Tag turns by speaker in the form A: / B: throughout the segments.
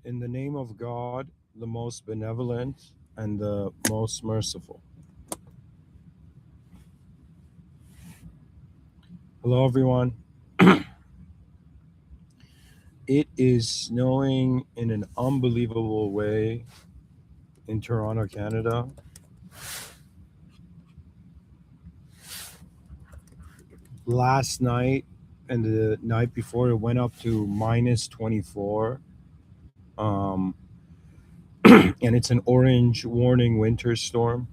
A: In the name of God, the most benevolent and the most merciful. Hello, everyone. It is snowing in an unbelievable way in Toronto, Canada. Last night and the night before, it went up to minus 24. Um, and it's an orange warning winter storm.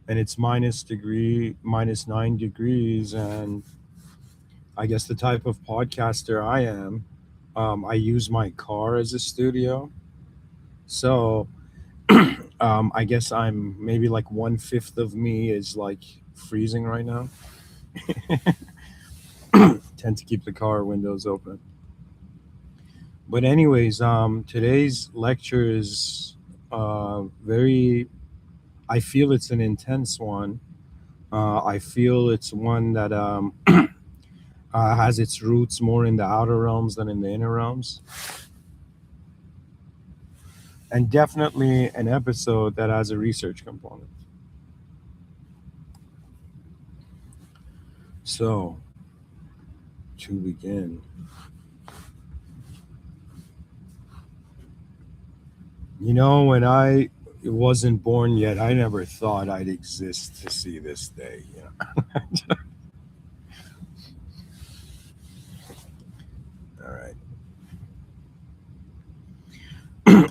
A: And it's minus 9 degrees. And I guess the type of podcaster I am, I use my car as a studio. So I guess I'm maybe like 1/5 of me is like freezing right now. Tend to keep the car windows open. But anyways, today's lecture is very. I feel it's an intense one. I feel it's one that has its roots more in the outer realms than in the inner realms, and definitely an episode that has a research component. So, to begin, when I wasn't born yet, I never thought I'd exist to see this day. All right.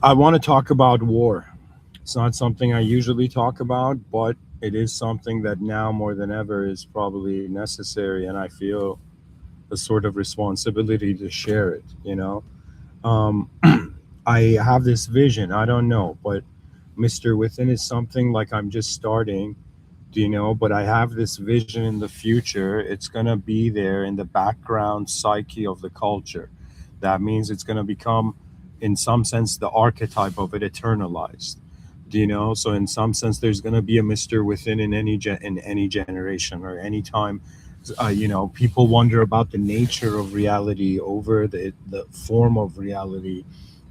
A: I want to talk about war. It's not something I usually talk about, but it is something that now more than ever is probably necessary, and I feel a sort of responsibility to share it. Um, I have this vision. I don't know, but Mr. Within is something like I'm just starting, but I have this vision in the future. It's going to be there in the background psyche of the culture. That means it's going to become, in some sense, the archetype of it eternalized. So in some sense, there's going to be a Mr. Within in any generation or any time. People wonder about the nature of reality over the form of reality.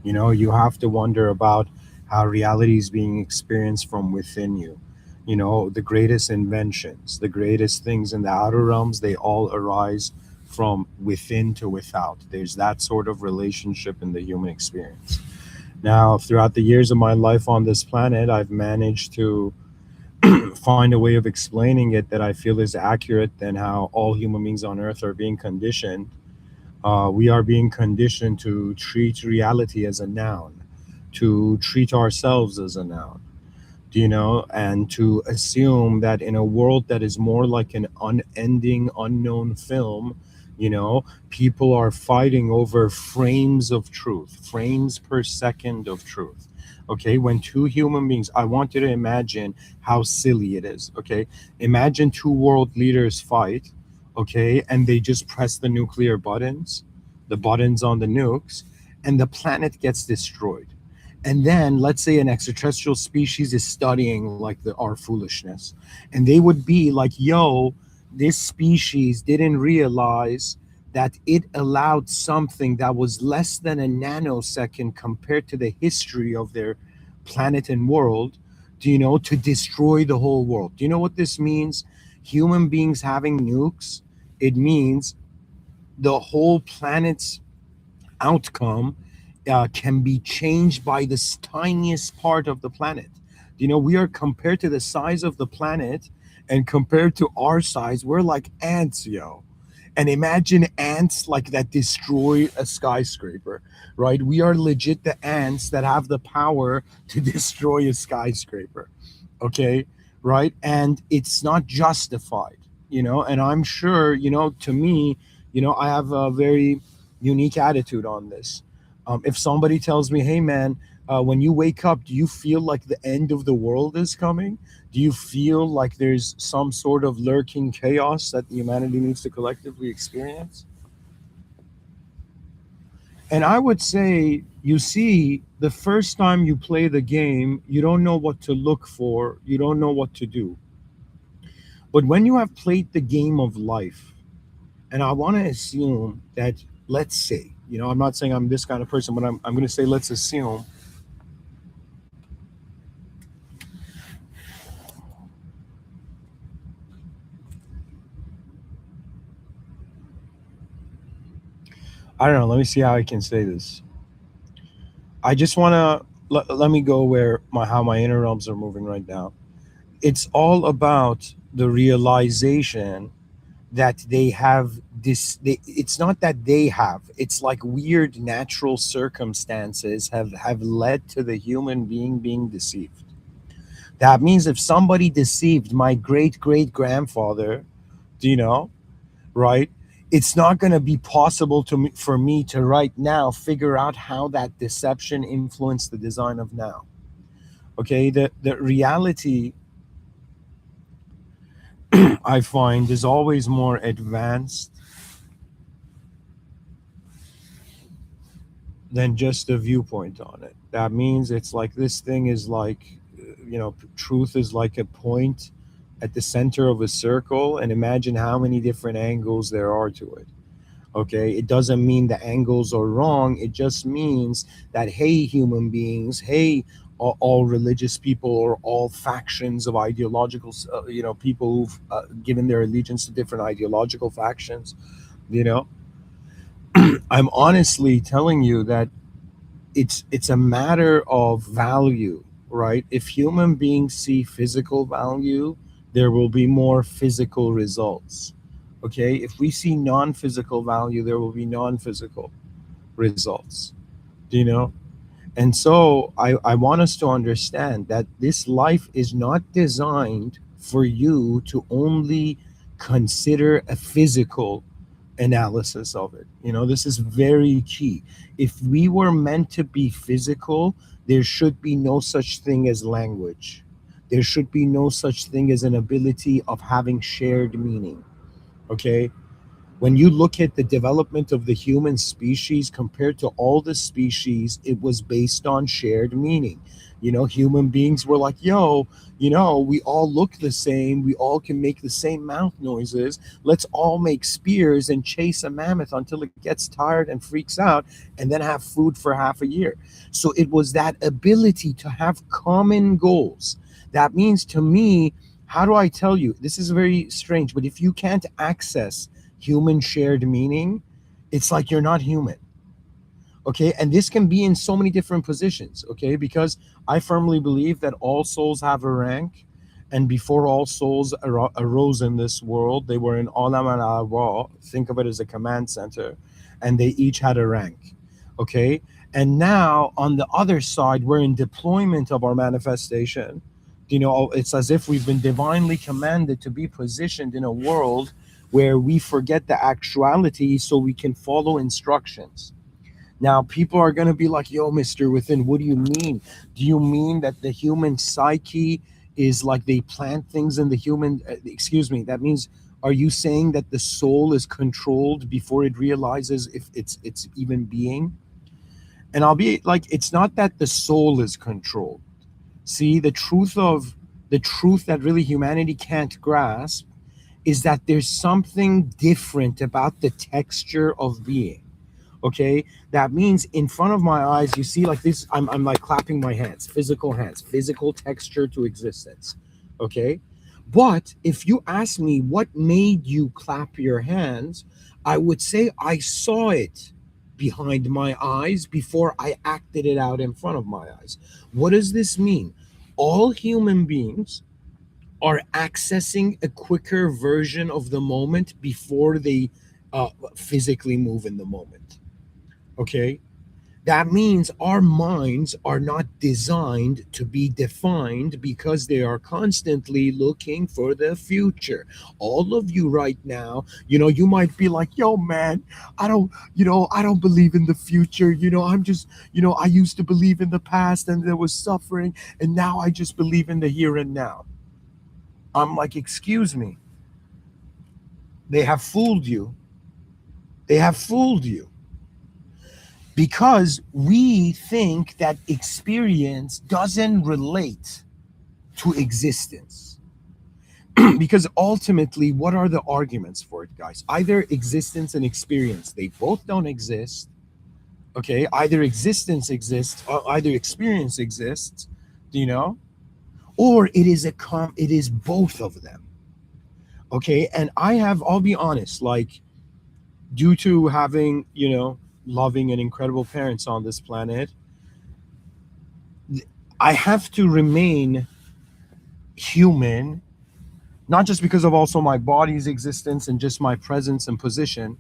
A: You have to wonder about how reality is being experienced from within you. The greatest inventions, the greatest things in the outer realms, they all arise from within to without. There's that sort of relationship in the human experience. Now, throughout the years of my life on this planet, I've managed to find a way of explaining it that I feel is accurate than how all human beings on earth are being conditioned. We are being conditioned to treat reality as a noun, to treat ourselves as a noun, and to assume that in a world that is more like an unending, unknown film, people are fighting over frames of truth, frames per second of truth. Okay, when two human beings, I want you to imagine how silly it is. Okay, imagine two world leaders fight, okay, and they just press the buttons on the nukes, and the planet gets destroyed. And then let's say an extraterrestrial species is studying like our foolishness, and they would be like, yo, this species didn't realize that it allowed something that was less than a nanosecond compared to the history of their planet and world, to destroy the whole world. Do you know what this means? Human beings having nukes, it means the whole planet's outcome can be changed by this tiniest part of the planet. We are compared to the size of the planet, and compared to our size, we're like ants, yo. And imagine ants like that destroy a skyscraper, right? We are legit the ants that have the power to destroy a skyscraper, okay? Right? And it's not justified, and I'm sure, to me, I have a very unique attitude on this. If somebody tells me, hey man, when you wake up, do you feel like the end of the world is coming? Do you feel like there's some sort of lurking chaos that humanity needs to collectively experience? And I would say, you see, the first time you play the game, you don't know what to look for, you don't know what to do. But when you have played the game of life, and I want to assume that let's say, I'm not saying I'm this kind of person, but I'm going to say, let's assume I don't know. Let me see how I can say this. I just want to let me go where how my inner realms are moving right now. It's all about the realization that they have this. It's not that they have. It's like weird natural circumstances have led to the human being deceived. That means if somebody deceived my great great grandfather, do you know, right? It's not going to be possible for me to right now figure out how that deception influenced the design of now. Okay, the reality I find is always more advanced than just a viewpoint on it. That means it's like this thing is like, truth is like a point at the center of a circle, and imagine how many different angles there are to it. Okay, it doesn't mean the angles are wrong. It just means that, hey, human beings, hey, all religious people or all factions of ideological, people who've given their allegiance to different ideological factions, you know, I'm honestly telling you that it's a matter of value, right? If human beings see physical value, there will be more physical results. Okay, if we see non-physical value, there will be non-physical results. Do you know? And so I want us to understand that this life is not designed for you to only consider a physical analysis of it. This is very key. If we were meant to be physical, there should be no such thing as language. There should be no such thing as an ability of having shared meaning. Okay, when you look at the development of the human species compared to all the species, it was based on shared meaning. Human beings were like, yo, we all look the same. We all can make the same mouth noises. Let's all make spears and chase a mammoth until it gets tired and freaks out, and then have food for half a year. So it was that ability to have common goals. That means to me, how do I tell you? This is very strange, but if you can't access human shared meaning, it's like you're not human. Okay, and this can be in so many different positions. Okay, because I firmly believe that all souls have a rank, and before all souls arose in this world, they were in Alam al Arwah. Think of it as a command center, and they each had a rank. Okay, and now on the other side, we're in deployment of our manifestation. It's as if we've been divinely commanded to be positioned in a world where we forget the actuality so we can follow instructions. Now, people are going to be like, yo, Mr. Within, what do you mean? Do you mean that the human psyche is like they plant things in the human? Excuse me, that means, are you saying that the soul is controlled before it realizes if it's even being? And I'll be like, it's not that the soul is controlled. See, the truth that really humanity can't grasp is that there's something different about the texture of being. Okay, that means in front of my eyes, you see, like this, I'm like clapping my hands, physical texture to existence. Okay, but if you ask me what made you clap your hands, I would say I saw it behind my eyes before I acted it out in front of my eyes. What does this mean? All human beings are accessing a quicker version of the moment before they physically move in the moment. Okay? That means our minds are not designed to be defined because they are constantly looking for the future. All of you right now, you might be like, yo, man, I don't believe in the future. I'm just, I used to believe in the past and there was suffering, and now I just believe in the here and now. I'm like, excuse me. They have fooled you. They have fooled you. Because we think that experience doesn't relate to existence. Because ultimately, what are the arguments for it, guys? Either existence and experience, they both don't exist. Okay, either existence exists or either experience exists, you know, or it is both of them. Okay, and I'll be honest, like, due to having, loving and incredible parents on this planet, I have to remain human, not just because of also my body's existence and just my presence and position.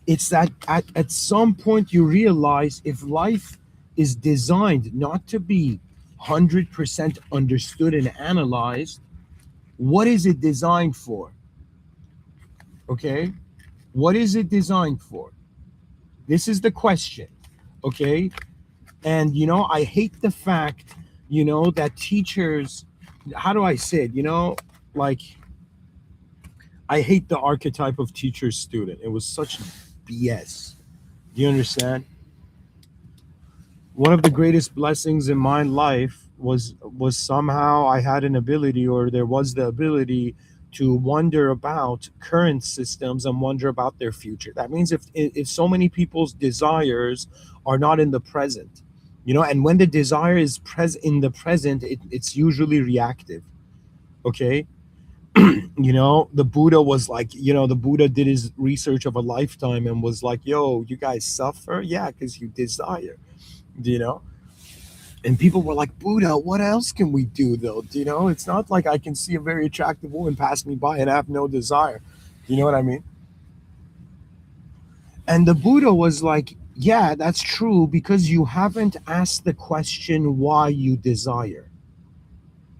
A: It's that at some point you realize, if life is designed not to be 100% understood and analyzed, what is it designed for? Okay, what is it designed for? This is the question. Okay, and I hate the fact, that teachers, how do I say it, like, I hate the archetype of teacher student. It was such BS. Do you understand? One of the greatest blessings in my life was somehow I had an ability, or there was the ability, to wonder about current systems and wonder about their future. That means if so many people's desires are not in the present, and when the desire is present in the present, it's usually reactive. Okay, the Buddha was like, the Buddha did his research of a lifetime and was like, yo, you guys suffer, yeah, because you desire, you know and people were like, Buddha, what else can we do though? It's not like I can see a very attractive woman pass me by and have no desire. You know what I mean? And the Buddha was like, yeah, that's true, because you haven't asked the question why you desire,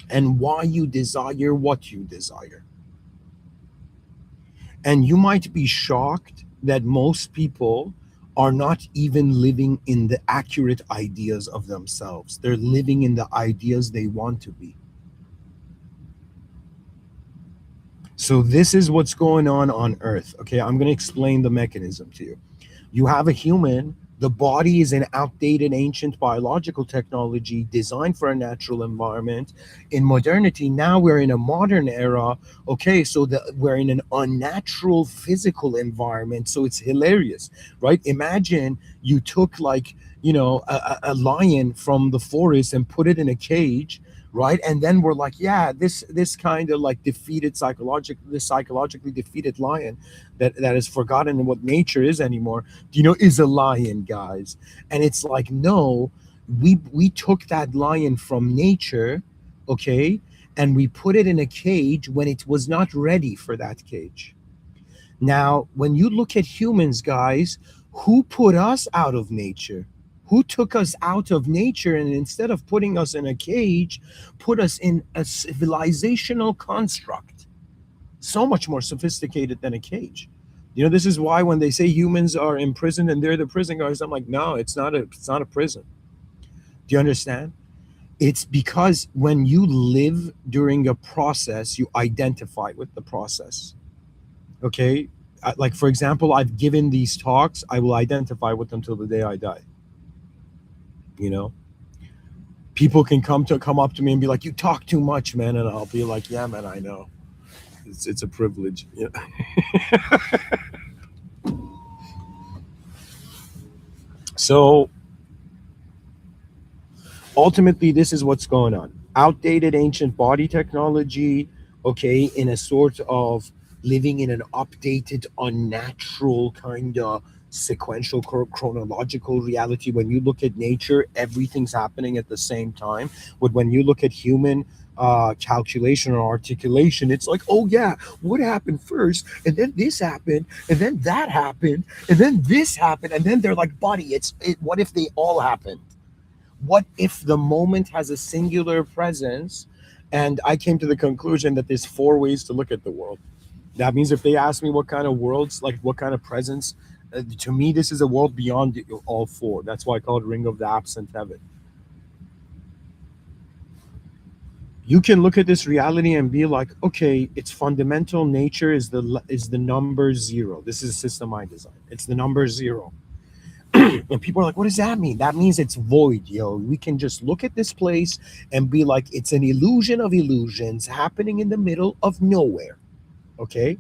A: and why you desire what you desire. And you might be shocked that most people are not even living in the accurate ideas of themselves. They're living in the ideas they want to be. So this is what's going on Earth. Okay, I'm going to explain the mechanism to you. You have a human. The body is an outdated, ancient biological technology designed for a natural environment. In modernity, now we're in a modern era. Okay, so we're in an unnatural physical environment. So it's hilarious, right? Imagine you took, like, a lion from the forest and put it in a cage, right? And then we're like, yeah, this kind of like this psychologically defeated lion that has forgotten what nature is anymore, is a lion, guys. And it's like, no, we took that lion from nature, okay, and we put it in a cage when it was not ready for that cage. Now, when you look at humans, guys, who put us out of nature? Who took us out of nature, and instead of putting us in a cage, put us in a civilizational construct, so much more sophisticated than a cage? This is why when they say humans are imprisoned and they're the prison guards, I'm like, no, it's not a prison. Do you understand? It's because when you live during a process, you identify with the process. Okay? Like, for example, I've given these talks, I will identify with them till the day I die. People can come up to me and be like, you talk too much, man, and I'll be like, yeah, man, I know. It's a privilege. So ultimately, this is what's going on. Outdated ancient body technology, okay, in a sort of living in an updated, unnatural kind of sequential chronological reality. When you look at nature, everything's happening at the same time. But when you look at human calculation or articulation, it's like, oh yeah, what happened first, and then this happened, and then that happened, and then this happened, and then they're like, buddy, what if they all happened? What if the moment has a singular presence? And I came to the conclusion that there's 4 ways to look at the world. That means if they ask me what kind of worlds, like what kind of presence, to me, this is a world beyond all 4. That's why I call it Ring of the Absent Heaven. You can look at this reality and be like, okay, its fundamental nature is the number 0. This is a system I designed. It's the number 0. And people are like, what does that mean? That means it's void, yo. We can just look at this place and be like, it's an illusion of illusions happening in the middle of nowhere. Okay?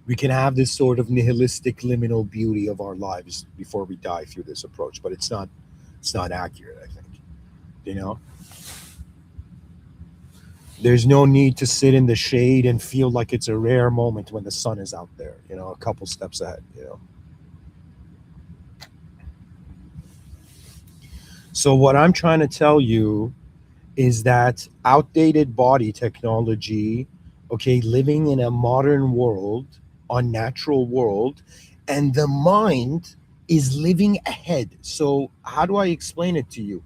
A: We can have this sort of nihilistic liminal beauty of our lives before we die through this approach, but it's not accurate, I think. You know? There's no need to sit in the shade and feel like it's a rare moment when the sun is out there, a couple steps ahead. So what I'm trying to tell you is that outdated body technology, okay, living in a modern world, unnatural world, and the mind is living ahead. So how do I explain it to you?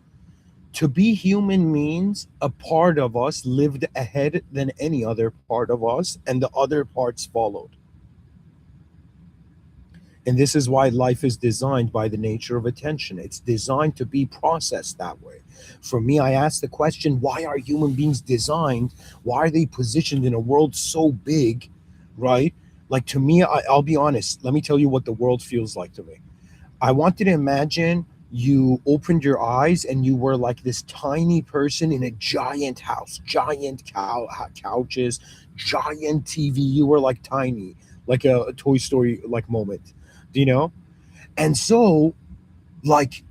A: To be human means a part of us lived ahead than any other part of us, and the other parts followed. And this is why life is designed by the nature of attention. It's designed to be processed that way. For me, I ask the question, why are human beings designed? Why are they positioned in a world so big, right? Like, to me, I'll be honest. Let me tell you what the world feels like to me. I want you to imagine you opened your eyes and you were like this tiny person in a giant house, giant couches, giant TV. You were like tiny, like a Toy Story like moment, you know? And so, like,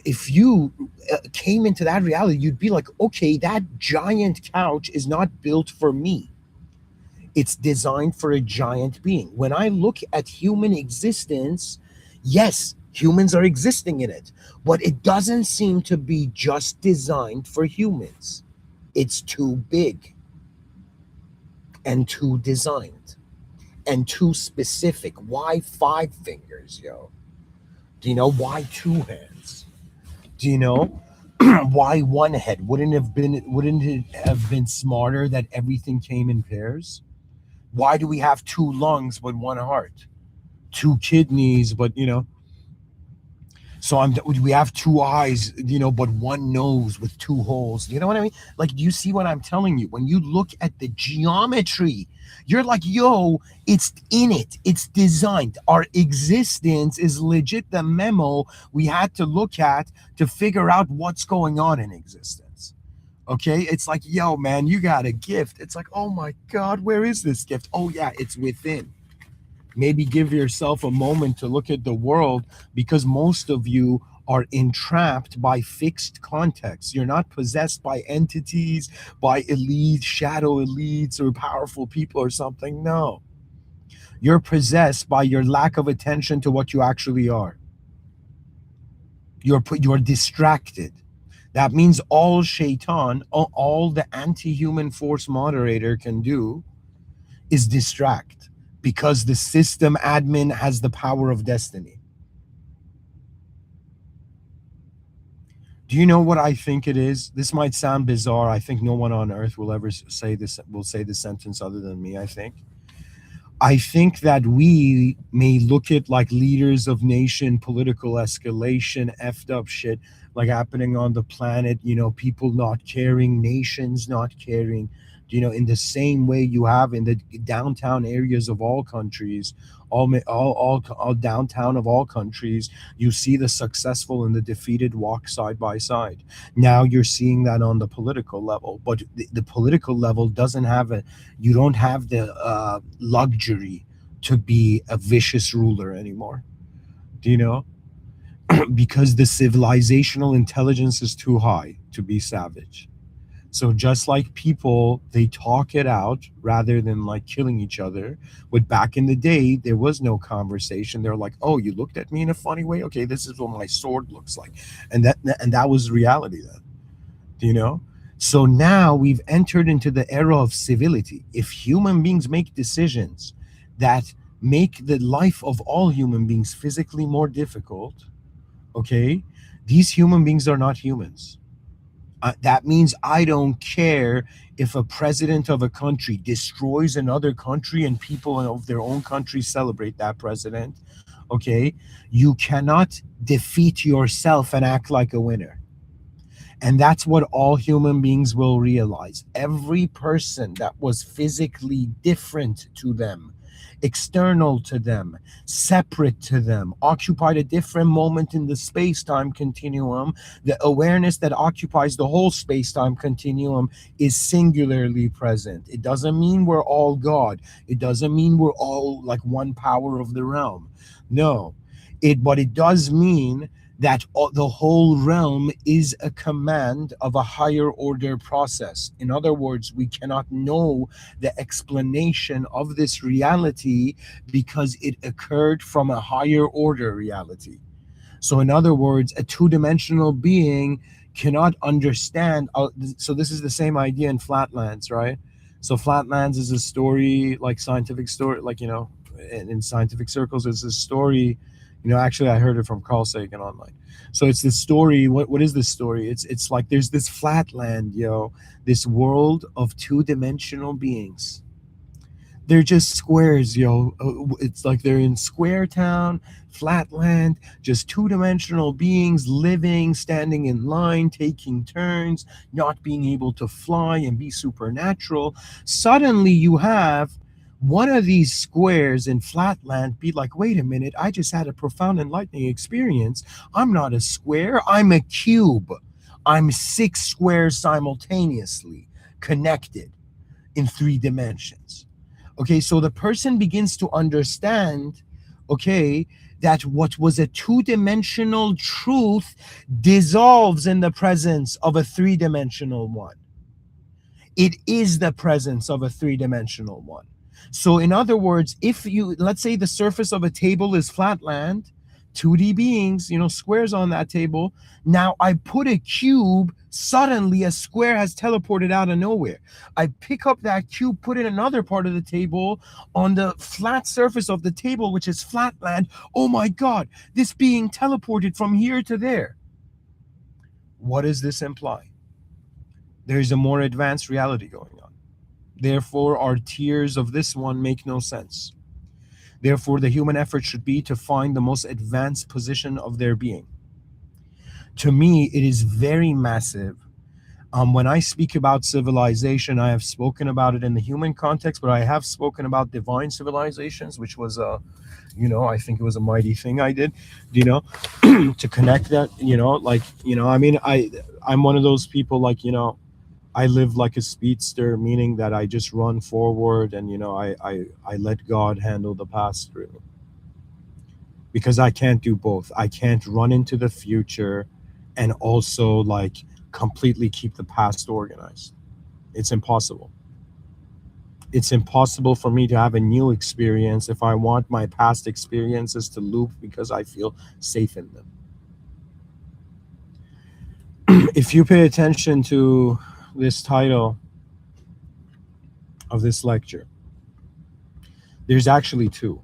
A: if you came into that reality, you'd be like, okay, that giant couch is not built for me. It's designed for a giant being. When I look at human existence, yes, humans are existing in it, but it doesn't seem to be just designed for humans. It's too big and too designed and too specific. Why 5 fingers, yo? Do you know why 2 hands? Do you know why one head? Wouldn't it have been smarter that everything came in pairs? Why do we have 2 lungs but one heart? 2 kidneys, but so we have 2 eyes, but one nose with 2 holes. You know what I mean? Like, do you see what I'm telling you? When you look at the geometry, you're like, yo, it's in it. It's designed. Our existence is legit the memo we had to look at to figure out what's going on in existence. Okay? It's like, yo, man, you got a gift. It's like, oh my God, where is this gift? Oh, yeah, it's within. Maybe give yourself a moment to look at the world, because most of you are entrapped by fixed contexts. You're not possessed by entities, by elites, shadow elites, or powerful people or something. No. You're possessed by your lack of attention to what you actually are. You're distracted. That means all shaitan, all the anti-human force moderator can do is distract, because the system admin has the power of destiny. Do you know what I think it is? This might sound bizarre. I think no one on earth will ever say this sentence other than me, I think that we may look at like leaders of nation, political escalation, effed up shit like happening on the planet, people not caring, nations not caring, in the same way you have in the downtown areas of all countries, all downtown of all countries, you see the successful and the defeated walk side by side. Now you're seeing that on the political level, but the political level doesn't have you don't have the luxury to be a vicious ruler anymore. Do you know? Because the civilizational intelligence is too high to be savage. So just like people, they talk it out rather than like killing each other. But back in the day, there was no conversation. They're like, "Oh, you looked at me in a funny way. Okay, this is what my sword looks like," and that was reality then. Do you know? So now we've entered into the era of civility. If human beings make decisions that make the life of all human beings physically more difficult, okay, these human beings are not humans. That means I don't care if a president of a country destroys another country and people of their own country celebrate that president. Okay, you cannot defeat yourself and act like a winner. And that's what all human beings will realize. Every person that was physically different to them external to them, separate to them, occupied a different moment in the space-time continuum. The awareness that occupies the whole space-time continuum is singularly present. It doesn't mean we're all God. It doesn't mean we're all like one power of the realm. No. But it does mean that the whole realm is a command of a higher order process. In other words, we cannot know the explanation of this reality because it occurred from a higher order reality. So in other words, a two-dimensional being cannot understand. So this is the same idea in Flatlands, right? So Flatlands is a story, like scientific story, like, in scientific circles, it's a story. Actually, I heard it from Carl Sagan online. So it's this story. What is this story? It's like there's this flatland, this world of two-dimensional beings. They're just squares, It's like they're in Square Town, flatland, just two-dimensional beings living, standing in line, taking turns, not being able to fly and be supernatural. Suddenly you have one of these squares in flatland be like, wait a minute, I just had a profound enlightening experience. I'm not a square, I'm a cube. I'm 6 squares simultaneously connected in 3 dimensions. Okay, so the person begins to understand, that what was a 2-dimensional truth dissolves in the presence of a 3-dimensional one. It is the presence of a 3-dimensional one. So in other words, let's say the surface of a table is flatland, 2D beings, squares on that table. Now I put a cube, suddenly a square has teleported out of nowhere. I pick up that cube, put it in another part of the table on the flat surface of the table, which is flatland. Oh my God, this being teleported from here to there. What does this imply? There's a more advanced reality going on. Therefore, our tiers of this one make no sense. Therefore, the human effort should be to find the most advanced position of their being. To me, it is very massive. When I speak about civilization, I have spoken about it in the human context, but I have spoken about divine civilizations, which was I think it was a mighty thing I did, to connect that, I'm one of those people, like, I live like a speedster, meaning that I just run forward and, I let God handle the past through. Because I can't do both. I can't run into the future and also like completely keep the past organized. It's impossible. It's impossible for me to have a new experience if I want my past experiences to loop because I feel safe in them. If you pay attention to this title of this lecture, there's actually 2.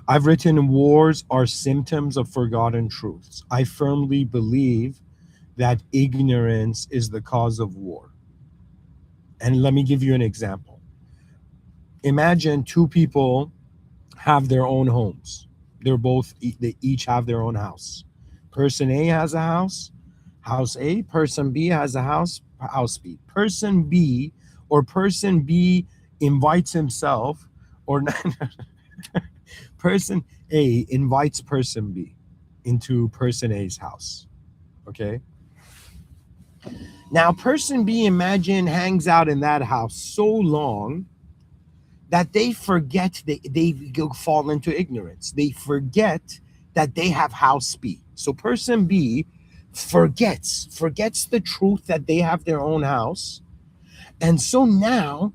A: I've written wars are symptoms of forgotten truths. I firmly believe that ignorance is the cause of war. And let me give you an example. Imagine 2 people have their own homes. They each have their own house. Person A has a house A. Person B has a house B. Person B invites himself, or person A invites person B into person A's house. Okay. Now, person B, imagine, hangs out in that house so long that they forget, they fall into ignorance. They forget that they have house B. So person B forgets the truth that they have their own house. And so now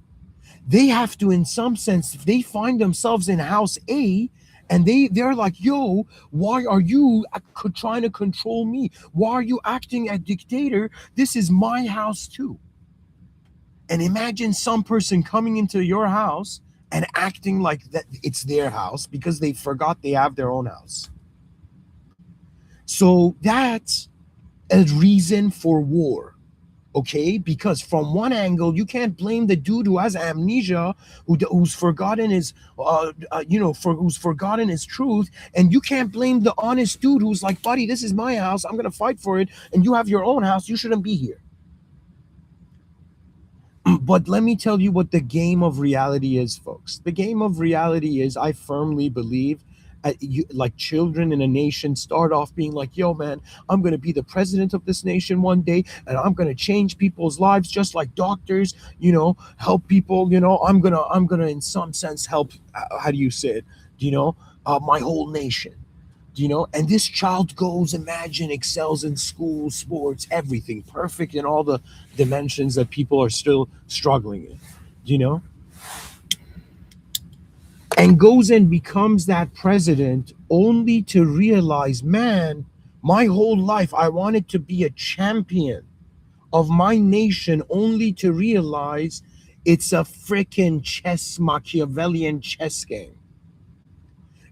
A: they have to, in some sense, they find themselves in house A, and they're like, yo, why are you trying to control me? Why are you acting as dictator? This is my house too. And imagine some person coming into your house and acting like that it's their house because they forgot they have their own house. So that's a reason for war. Okay, because from one angle, you can't blame the dude who has amnesia, who's forgotten his, who's forgotten his truth, and you can't blame the honest dude who's like, buddy, this is my house, I'm gonna fight for it, and you have your own house, you shouldn't be here. But let me tell you what the game of reality is, folks. The game of reality is, I firmly believe, like children in a nation start off being like, yo, man, I'm going to be the president of this nation one day, and I'm going to change people's lives just like doctors, help people, I'm going to, in some sense, help, how do you say it, my whole nation. And this child goes, imagine, excels in school, sports, everything, perfect in all the dimensions that people are still struggling in, you know and goes and becomes that president, only to realize, man, my whole life I wanted to be a champion of my nation, only to realize it's a freaking Machiavellian chess game.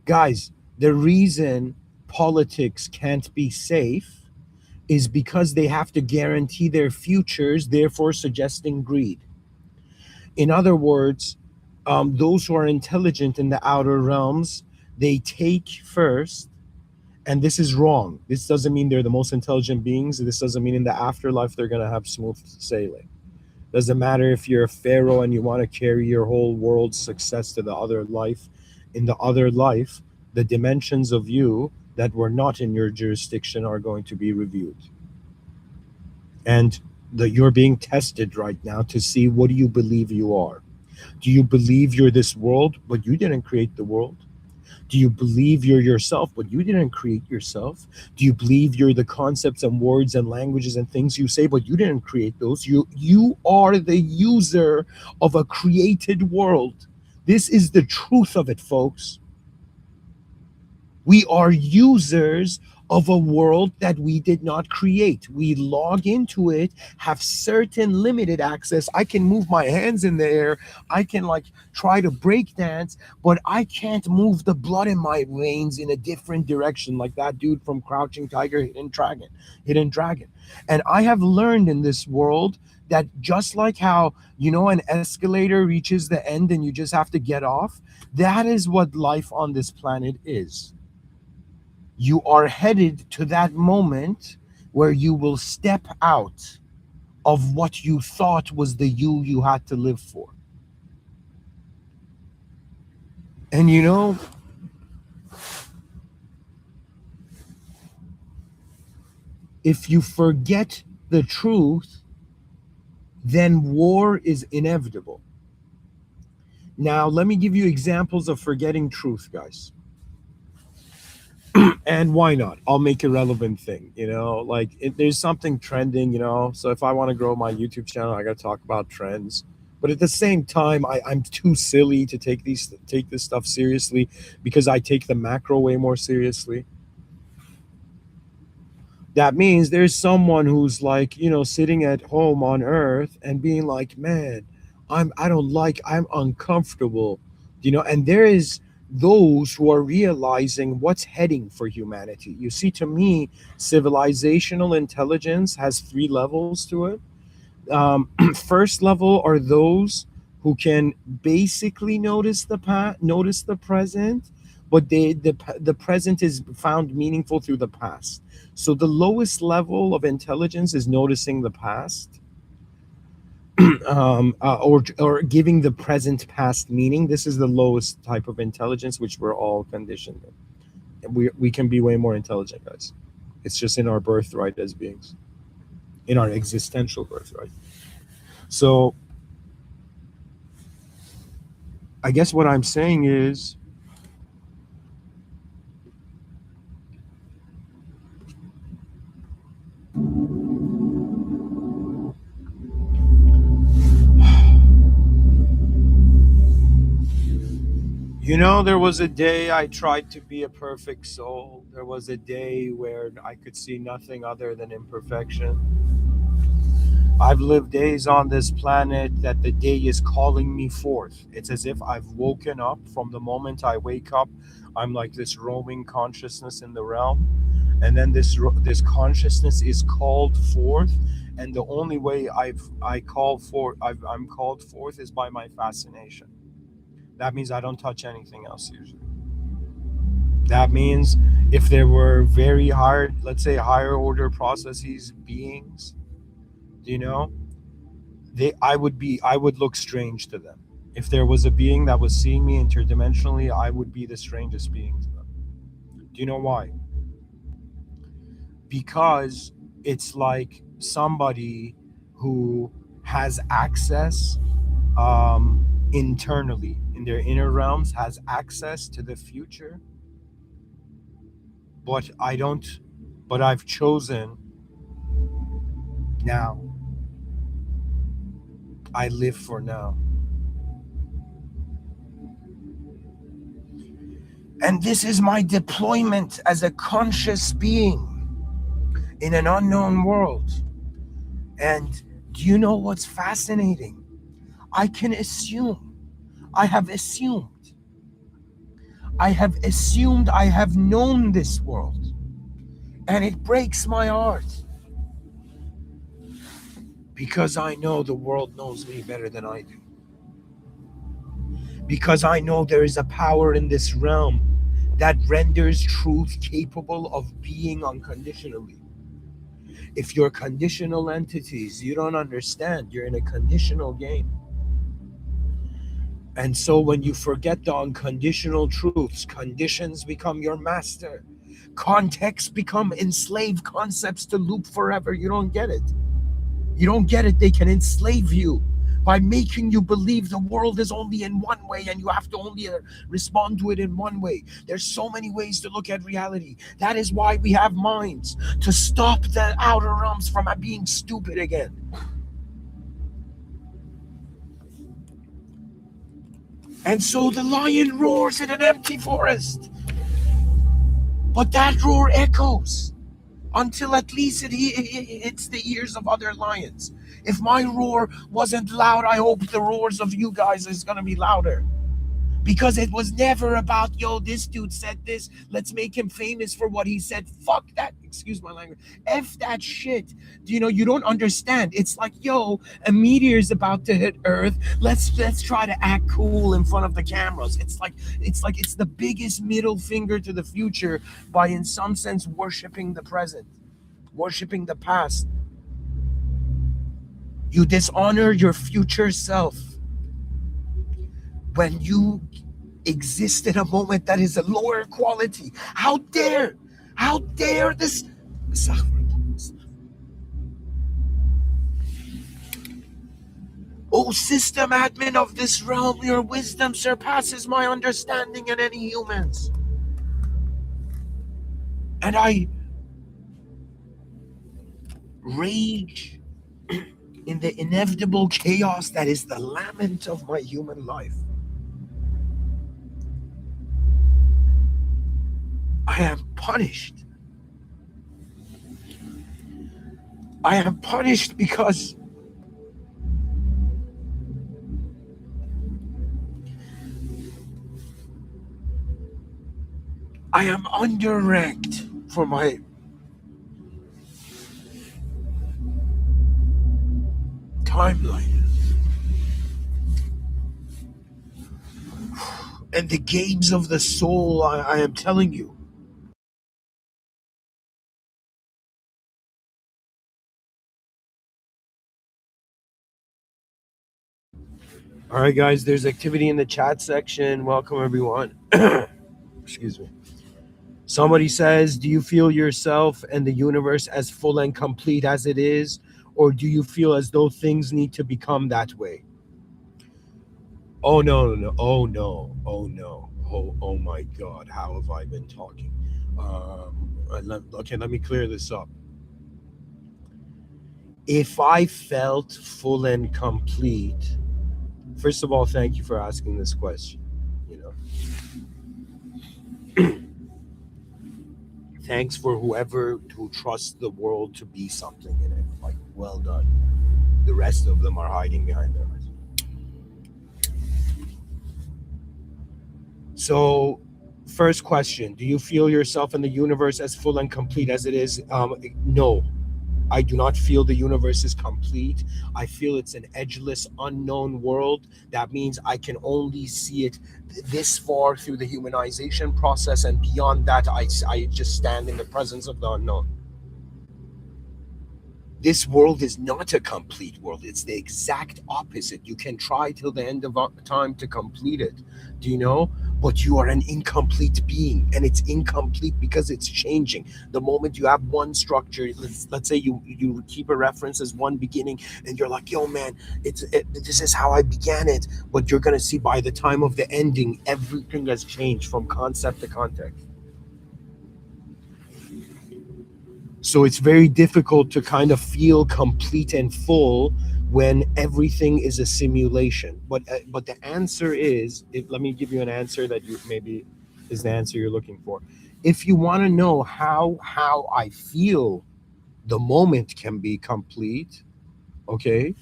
A: Guys, the reason politics can't be safe is because they have to guarantee their futures, therefore suggesting greed. In other words, those who are intelligent in the outer realms, they take first, and this is wrong. This doesn't mean they're the most intelligent beings. This doesn't mean in the afterlife they're going to have smooth sailing. Doesn't matter if you're a pharaoh and you want to carry your whole world's success to the other life. In the other life, the dimensions of you that were not in your jurisdiction are going to be reviewed. And you're being tested right now to see, what do you believe you are? Do you believe you're this world, but you didn't create the world? Do you believe you're yourself, but you didn't create yourself? Do you believe you're the concepts and words and languages and things you say, but you didn't create those? You are the user of a created world. This is the truth of it, folks. We are users of a world that we did not create. We log into it, have certain limited access. I can move my hands in the air. I can try to break dance, but I can't move the blood in my veins in a different direction like that dude from Crouching Tiger, Hidden Dragon. And I have learned in this world that just like how, an escalator reaches the end and you just have to get off, that is what life on this planet is. You are headed to that moment where you will step out of what you thought was the you had to live for. And if you forget the truth, then war is inevitable. Now, let me give you examples of forgetting truth, guys. And why not? I'll make a relevant thing, there's something trending, so if I want to grow my YouTube channel, I got to talk about trends. But at the same time, I'm too silly to take this stuff seriously, because I take the macro way more seriously. That means there's someone who's sitting at home on Earth and being like, man, I'm uncomfortable, and there is those who are realizing what's heading for humanity. You see, to me, civilizational intelligence has 3 levels to it. First level are those who can basically notice the present, but the present is found meaningful through the past. So the lowest level of intelligence is noticing the past, or giving the present past meaning. This is the lowest type of intelligence, which we're all conditioned in. We can be way more intelligent, guys. It's just in our birthright as beings, in our existential birthright. So I guess what I'm saying is, there was a day I tried to be a perfect soul. There was a day where I could see nothing other than imperfection. I've lived days on this planet that the day is calling me forth. It's as if I've woken up. From the moment I wake up, I'm like this roaming consciousness in the realm. And then this consciousness is called forth. And the only way I'm called forth is by my fascination. That means I don't touch anything else usually. That means if there were very hard, let's say higher order processes, beings, I would look strange to them. If there was a being that was seeing me interdimensionally, I would be the strangest being to them. Do you know why? Because it's like somebody who has access internally in their inner realms, has access to the future, but I don't. But I've chosen now. I live for now. And this is my deployment as a conscious being in an unknown world. And do you know what's fascinating? I can assume, I have assumed, I have known this world. And it breaks my heart. Because I know the world knows me better than I do. Because I know there is a power in this realm that renders truth capable of being unconditionally. If you're conditional entities, you don't understand. You're in a conditional game. And so when you forget the unconditional truths, conditions become your master. Contexts become enslaved concepts to loop forever. You don't get it. You don't get it. They can enslave you by making you believe the world is only in one way and you have to only respond to it in one way. There's so many ways to look at reality. That is why we have minds, to stop the outer realms from being stupid again. And so the lion roars in an empty forest. But that roar echoes until at least it hits the ears of other lions. If my roar wasn't loud, I hope the roars of you guys is going to be louder. Because it was never about, yo, this dude said this, let's make him famous for what he said. Fuck that, excuse my language. F that shit. You don't understand. It's like, yo, a meteor's about to hit Earth. Let's try to act cool in front of the cameras. It's the biggest middle finger to the future by, in some sense, worshiping the present, worshiping the past. You dishonor your future self when you exist in a moment that is a lower quality. How dare this? O system admin of this realm, your wisdom surpasses my understanding and any humans. And I rage in the inevitable chaos that is the lament of my human life. I am punished. I am punished because I am underranked for my timeline. And the games of the soul, I am telling you. All right, guys, there's activity in the chat section. Welcome, everyone. Excuse me. Somebody says, do you feel yourself and the universe as full and complete as it is? Or do you feel as though things need to become that way? Oh, no. Oh, no. Oh, my God. How have I been talking? Let me clear this up. If I felt full and complete, first of all, thank you for asking this question. Thanks for whoever who trusts the world to be something in it. Like, well done. The rest of them are hiding behind their eyes. So, first question: do you feel yourself in the universe as full and complete as it is? No. I do not feel the universe is complete. I feel it's an edgeless, unknown world. That means I can only see it this far through the humanization process, and beyond that, I just stand in the presence of the unknown. This world is not a complete world. It's the exact opposite. You can try till the end of time to complete it. Do you know? But you are an incomplete being, and it's incomplete because it's changing. The moment you have one structure, let's say you keep a reference as one beginning, and you're like, yo, man, this is how I began it. But you're gonna see by the time of the ending, everything has changed from concept to context. So it's very difficult to kind of feel complete and full when everything is a simulation. But the answer is, let me give you an answer that you maybe is the answer you're looking for. If you want to know how I feel the moment can be complete, okay,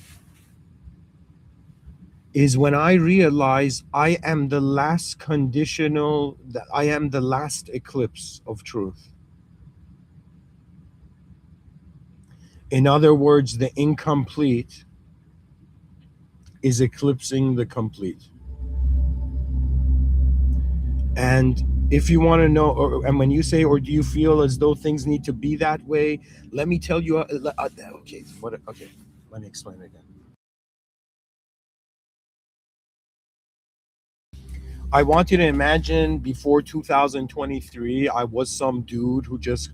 A: is when I realize I am the last conditional, that I am the last eclipse of truth. In other words, the incomplete is eclipsing the complete. And if you want to know, and when you say, or do you feel as though things need to be that way, let me tell you. Okay, okay, let me explain it again. I want you to imagine before 2023, I was some dude who just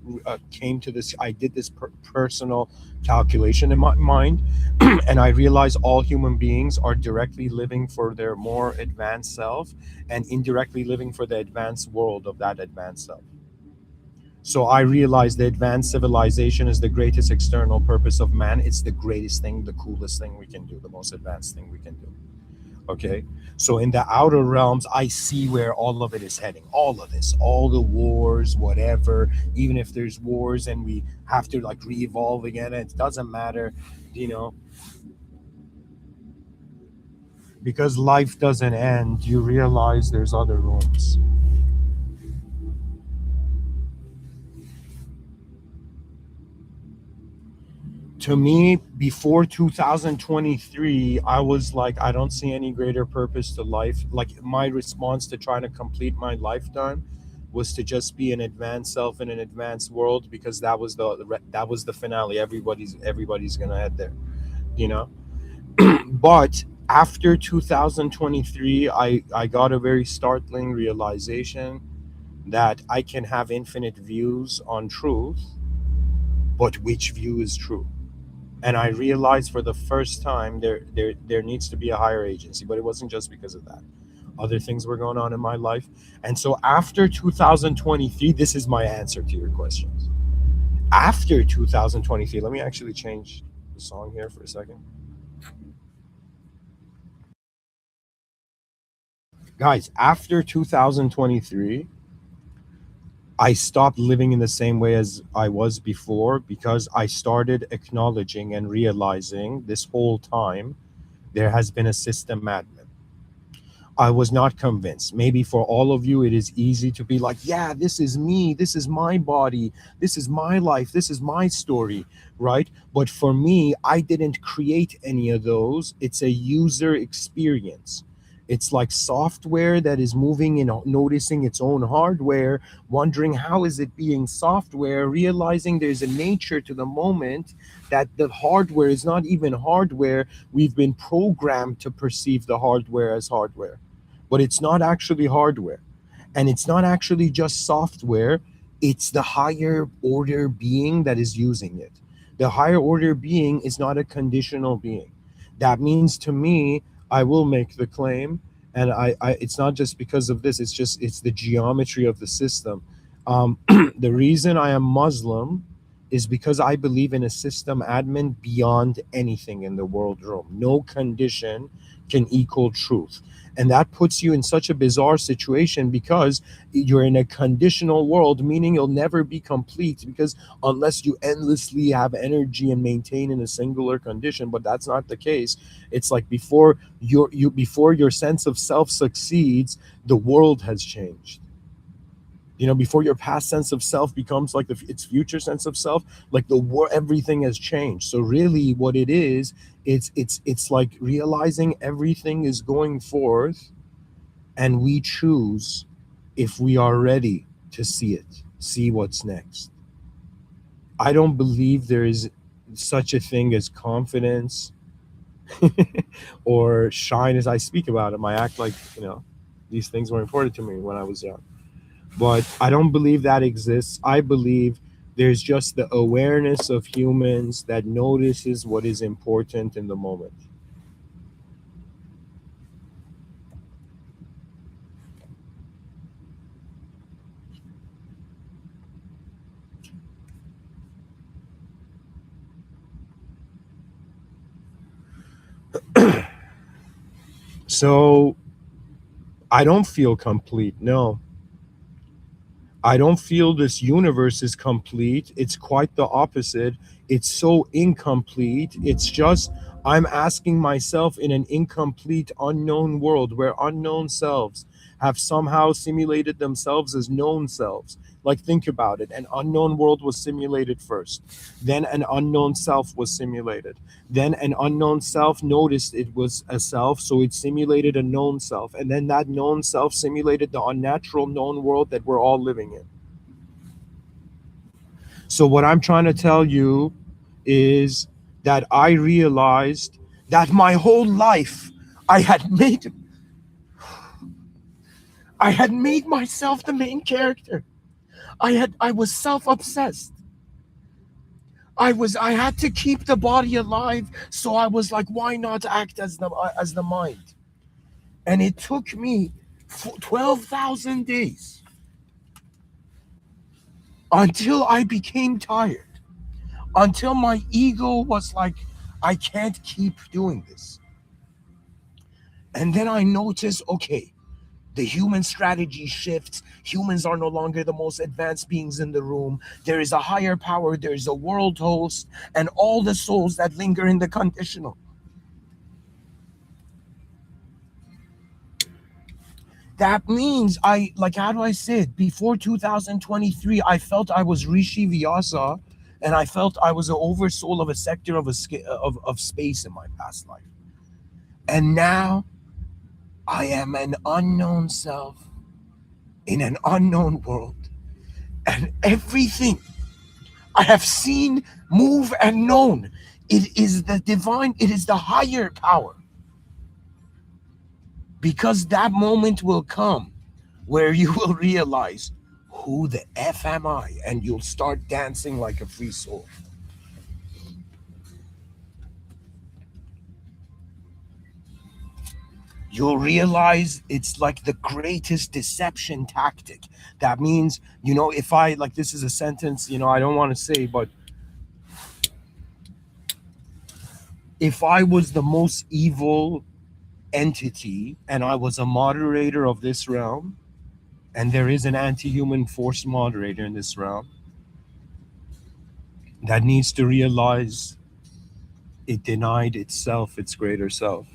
A: came to this. I did this personal calculation in my mind, and I realized all human beings are directly living for their more advanced self and indirectly living for the advanced world of that advanced self. So I realized the advanced civilization is the greatest external purpose of man. It's the greatest thing, the coolest thing we can do, the most advanced thing we can do. Okay. So in the outer realms, I see where all of it is heading. All of this, all the wars, whatever, even if there's wars and we have to like re-evolve again, it doesn't matter, you know, because life doesn't end. You realize there's other rooms. To me, before 2023, I was like, I don't see any greater purpose to life. Like my response to trying to complete my lifetime was to just be an advanced self in an advanced world, because that was the finale. Everybody's gonna head there, you know. But after 2023, I got a very startling realization that I can have infinite views on truth, but which view is true? And I realized for the first time there needs to be a higher agency. But it wasn't just because of that. Other things were going on in my life. And so after 2023, this is my answer to your questions. After 2023, let me actually change the song here for a second. Guys, after 2023, I stopped living in the same way as I was before, because I started acknowledging and realizing this whole time there has been a system admin. I was not convinced. Maybe for all of you, it is easy to be like, yeah, this is me. This is my body. This is my life. This is my story, right? But for me, I didn't create any of those. It's a user experience. It's like software that is moving and noticing its own hardware, wondering how is it being software, realizing there's a nature to the moment that the hardware is not even hardware. We've been programmed to perceive the hardware as hardware, but it's not actually hardware. And it's not actually just software, it's the higher order being that is using it. The higher order being is not a conditional being. That means to me, I will make the claim, and it's not just because of this, it's the geometry of the system. The reason I am Muslim is because I believe in a system admin beyond anything in the world room. No condition can equal truth. And that puts you in such a bizarre situation, because you're in a conditional world, meaning you'll never be complete, because unless you endlessly have energy and maintain in a singular condition, but that's not the case. It's like before your sense of self succeeds, the world has changed. You know, before your past sense of self becomes like its future sense of self, like everything has changed. So really what it is, it's like realizing everything is going forth, and we choose if we are ready to see what's next. I don't believe such a thing as confidence or shine as I speak about them. I act like, these things were important to me when I was young. But I don't believe that exists. I believe there's just the awareness of humans that notices what is important in the moment. So I don't feel complete. No, I don't feel this universe is complete. It's quite the opposite. It's so incomplete. It's just I'm asking myself in an incomplete, unknown world where unknown selves have somehow simulated themselves as known selves. Like, think about it. An unknown world was simulated first, then an unknown self was simulated. Then an unknown self noticed it was a self, so it simulated a known self. And then that known self simulated the unnatural known world that we're all living in. So, what I'm trying to tell you is that I realized that my whole life I had made I had made myself the main character. I was self-obsessed. I had to keep the body alive, so I was like, why not act as the mind? And it took me 12,000 days until I became tired, until my ego was like, I can't keep doing this. And then I noticed, okay, the human strategy shifts. Humans are no longer the most advanced beings in the room. There is a higher power, there is a world host, and all the souls that linger in the conditional. That means how do I say it? Before 2023, I felt I was Rishi Vyasa, and I felt I was an oversoul of a sector of space in my past life. And now I am an unknown self in an unknown world. And everything I have seen, move, and known, it is the divine, it is the higher power. Because that moment will come where you will realize, who the F am I? And you'll start dancing like a free soul. You'll realize it's like the greatest deception tactic. That means, if I, like, this is a sentence, I don't want to say, but if I was the most evil entity and I was a moderator of this realm, and there is an anti-human force moderator in this realm that needs to realize it denied itself its greater self.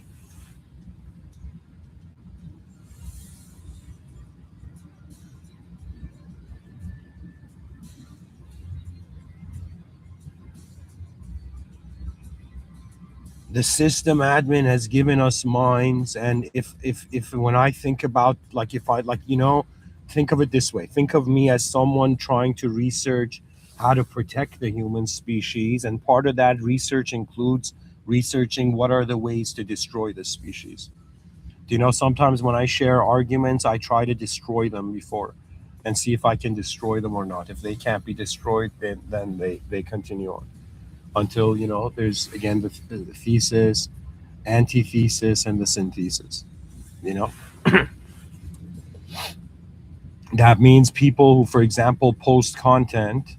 A: The system admin has given us minds, and if when I think about, like, if I, like, think of it this way, think of me as someone trying to research how to protect the human species, and part of that research includes researching what are the ways to destroy the species. Sometimes when I share arguments, I try to destroy them before and see if I can destroy them or not. If they can't be destroyed, then they continue on until, there's again the thesis, antithesis, and the synthesis. You know, that means people who, for example, post content,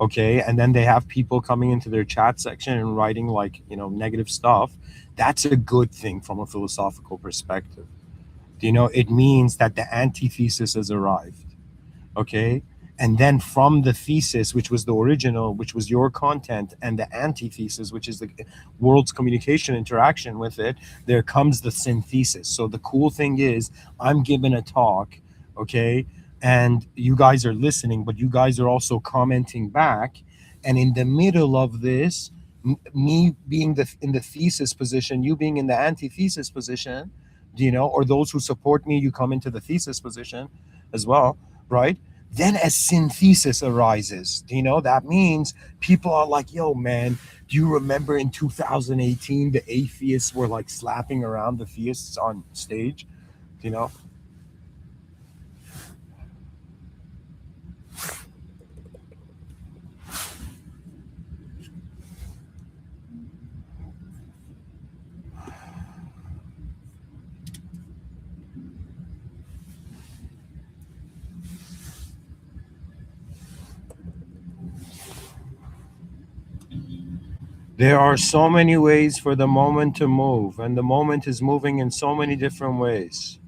A: okay, and then they have people coming into their chat section and writing, like, negative stuff. That's a good thing from a philosophical perspective. It means that the antithesis has arrived. Okay. And then from the thesis, which was the original, which was your content, and the antithesis, which is the world's communication interaction with it, there comes the synthesis. So the cool thing is, I'm giving a talk, okay, and you guys are listening, but you guys are also commenting back. And in the middle of this, me being in the thesis position, you being in the antithesis position, or those who support me, you come into the thesis position as well, right? Then a synthesis arises. That means people are like, yo, man, do you remember in 2018 the atheists were like slapping around the theists on stage? You know, there are so many ways for the moment to move, and the moment is moving in so many different ways.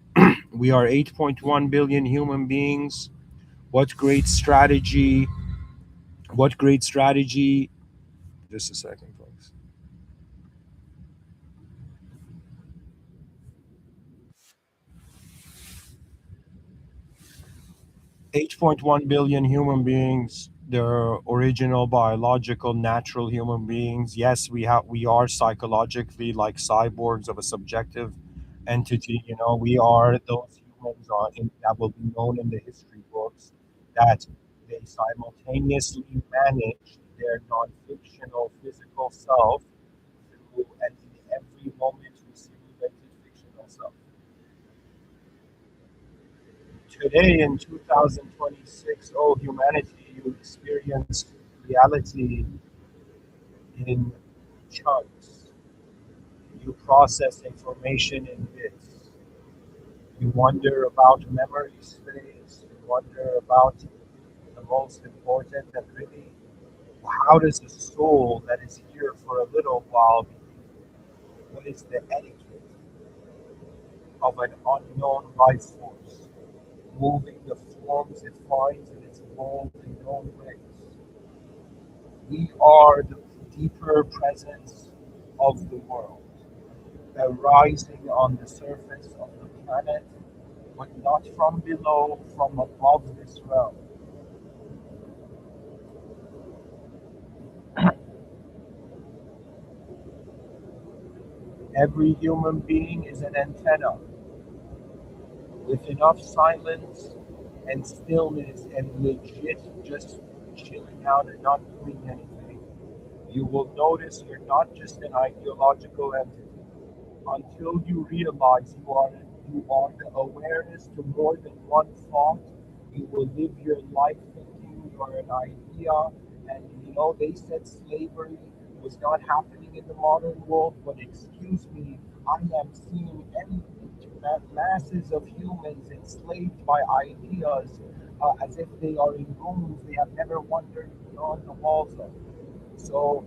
A: We are 8.1 billion human beings. What great strategy! What great strategy! Just a second, folks. 8.1 billion human beings. They're original biological natural human beings. Yes, we are psychologically like cyborgs of a subjective entity. We are those humans that will be known in the history books, that they simultaneously manage their non-fictional physical self through, and in every moment we simulated fictional self. Today in 2026, oh humanity, you experience reality in chunks. You process information in bits. You wonder about memory space. You wonder about the most important, and really, how does a soul that is here for a little while behave? What is the etiquette of an unknown life force, moving the forms it finds in its world in known ways? We are the deeper presence of the world, arising on the surface of the planet, but not from below, from above this realm. Every human being is an antenna with enough silence and stillness and legit just chilling out and not doing anything. You will notice you're not just an ideological entity. Until you realize you are the awareness to more than one thought, you will live your life thinking you are an idea. And they said slavery was not happening in the modern world, but excuse me, I am seeing anything to masses of humans enslaved by ideas, as if they are in rooms they have never wandered beyond the walls of. So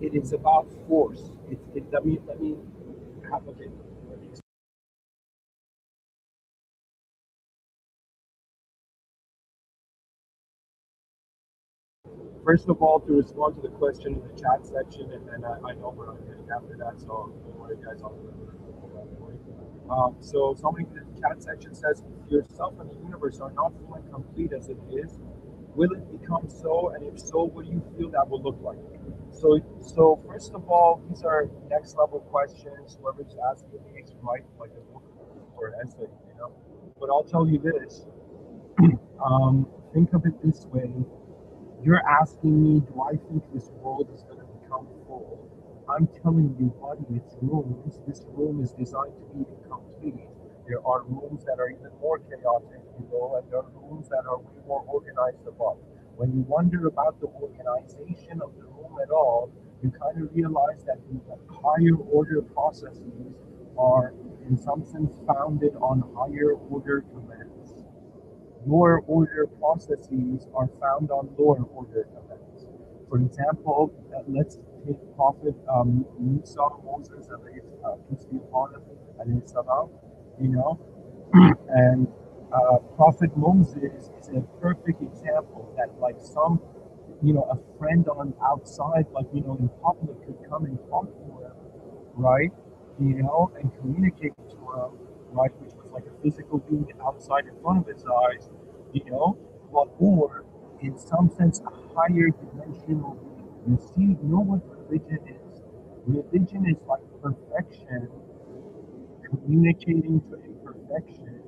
A: it is about force. Let me have a bit. First of all, to respond to the question in the chat section, and then I know where I'm getting after that, so don't worry, guys, I'll remember at that point. So somebody in the chat section says, if yourself and the universe are not full and complete as it is, will it become so? And if so, what do you feel that will look like? So first of all, these are next level questions. Whoever's asking me is right, like a book or an essay, But I'll tell you this. Think of it this way. You're asking me, do I think this world is going to become full? I'm telling you, buddy, it's rooms. This room is designed to be incomplete. There are rooms that are even more chaotic, and there are rooms that are way more organized above. When you wonder about the organization of the room at all, you kind of realize that the higher order processes are, in some sense, founded on higher order commands. Lower order processes are found on lower order events. For example, let's take Prophet Musa, Moses, peace be upon him, alayhi salam, you know, and Prophet Moses is a perfect example that, like, a friend on outside, like, in public could come and talk to him, right? And communicate to him, right? Which was like a physical being outside in front of his eyes, or in some sense, a higher dimensional being. You see, what religion is? Religion is like perfection communicating to imperfection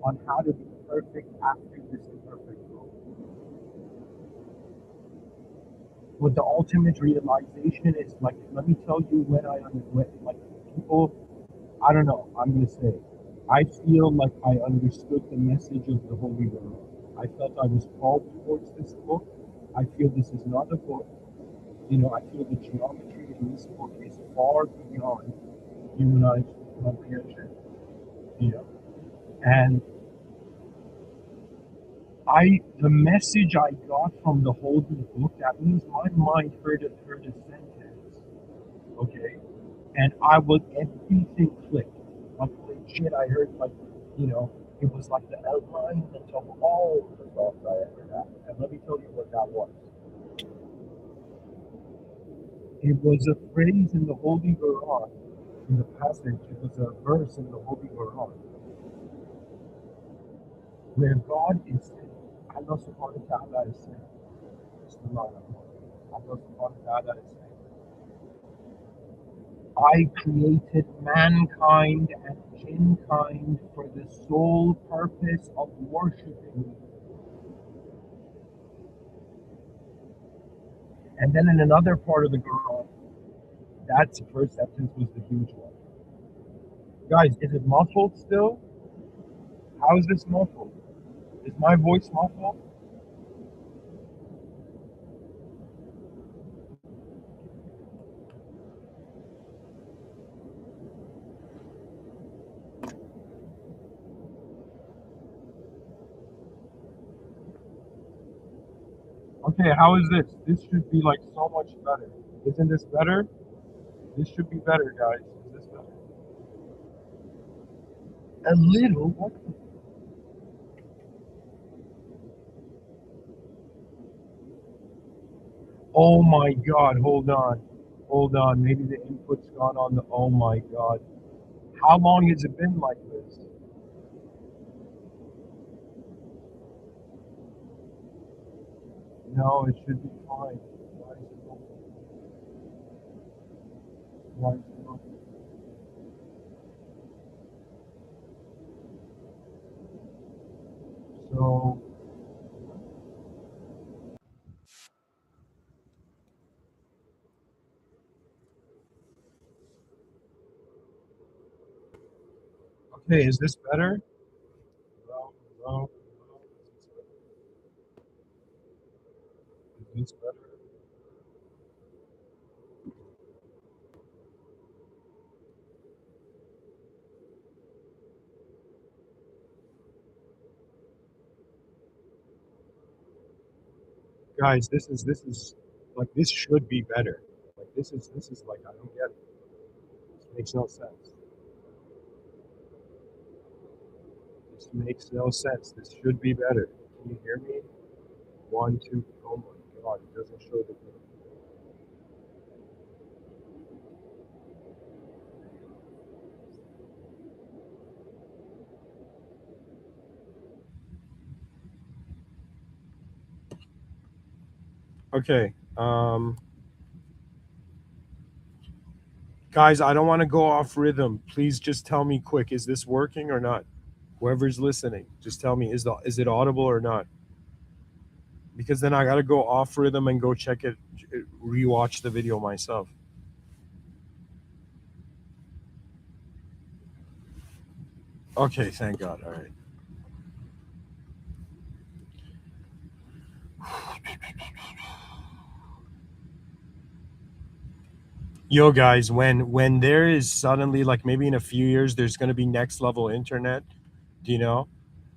A: on how to be perfect after this imperfect world. But the ultimate realization is like, let me tell you when like people, I don't know, I'm gonna say, I feel like I understood the message of the Holy Grail. I felt I was called towards this book. I feel this is not a book. I feel the geometry in this book is far beyond humanized comprehension. And the message I got from the holy book, that means my mind heard a sentence, okay, and everything clicked. Like legit, I heard it was like the outline of all the thoughts I ever had. And let me tell you what that was. It was a phrase in the Holy Quran, in the passage. It was a verse in the Holy Quran where God is saying, Allah subhanahu wa ta'ala is saying, Allah subhanahu wa ta'ala is saying, I created mankind and jinkind for the sole purpose of worshiping me. And then in another part of the Quran, that first sentence was the huge one. Guys, is it muffled still? How is this muffled? Is my voice muffled? Okay, how is this? This should be like so much better. Isn't this better? This should be better, guys. Is this better? A little? What? Oh my god, hold on. Hold on. Maybe the input's gone on the. Oh my god. How long has it been like this? No, it should be fine. Why is it not? Why is it not? So, okay, is this better? No, no, no. Is this better? Guys, this is like this should be better. Like this is like I don't get it. This makes no sense. This makes no sense. This should be better. Can you hear me? One, two. Oh my god, it doesn't show the. Okay. Guys, I don't want to go off rhythm. Please just tell me quick. Is this working or not? Whoever's listening, just tell me is it audible or not? Because then I got to go off rhythm and go check it, rewatch the video myself. Okay, thank God. All right. Yo guys, when there is suddenly like maybe in a few years there's going to be next level internet, do you know?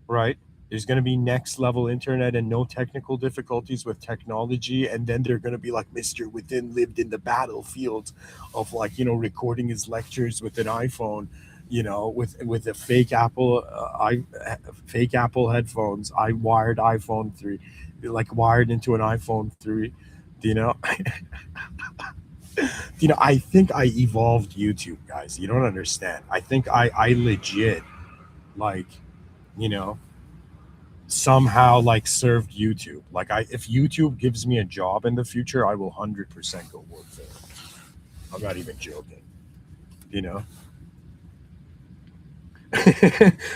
A: Right? There's going to be next level internet and no technical difficulties with technology. And then they're going to be like Mr. Within lived in the battlefield of like, recording his lectures with an iPhone, with a fake Apple headphones. I wired iPhone 3, like wired into an iPhone 3, do you know? I think I evolved YouTube, guys. You don't understand. I think I legit like, you know, somehow like served YouTube. Like if YouTube gives me a job in the future, I will 100% go work there. I'm not even joking. You know.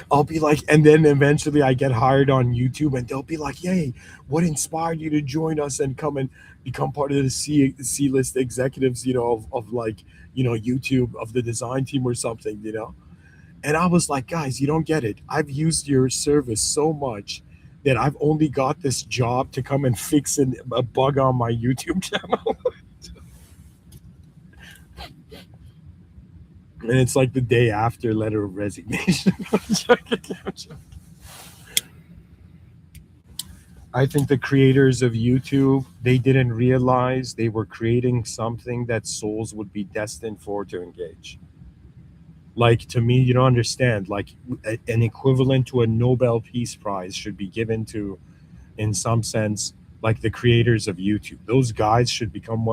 A: I'll be like, and then eventually I get hired on YouTube, and they'll be like, "Yay, what inspired you to join us and come and become part of the C list executives, of like, YouTube of the design team or something." And I was like, guys, you don't get it. I've used your service so much that I've only got this job to come and fix a bug on my YouTube channel. And it's like the day after letter of resignation. I think the creators of YouTube, they didn't realize they were creating something that souls would be destined for to engage. Like, to me, you don't understand. Like, an equivalent to a Nobel Peace Prize should be given to, in some sense, like the creators of YouTube. Those guys should become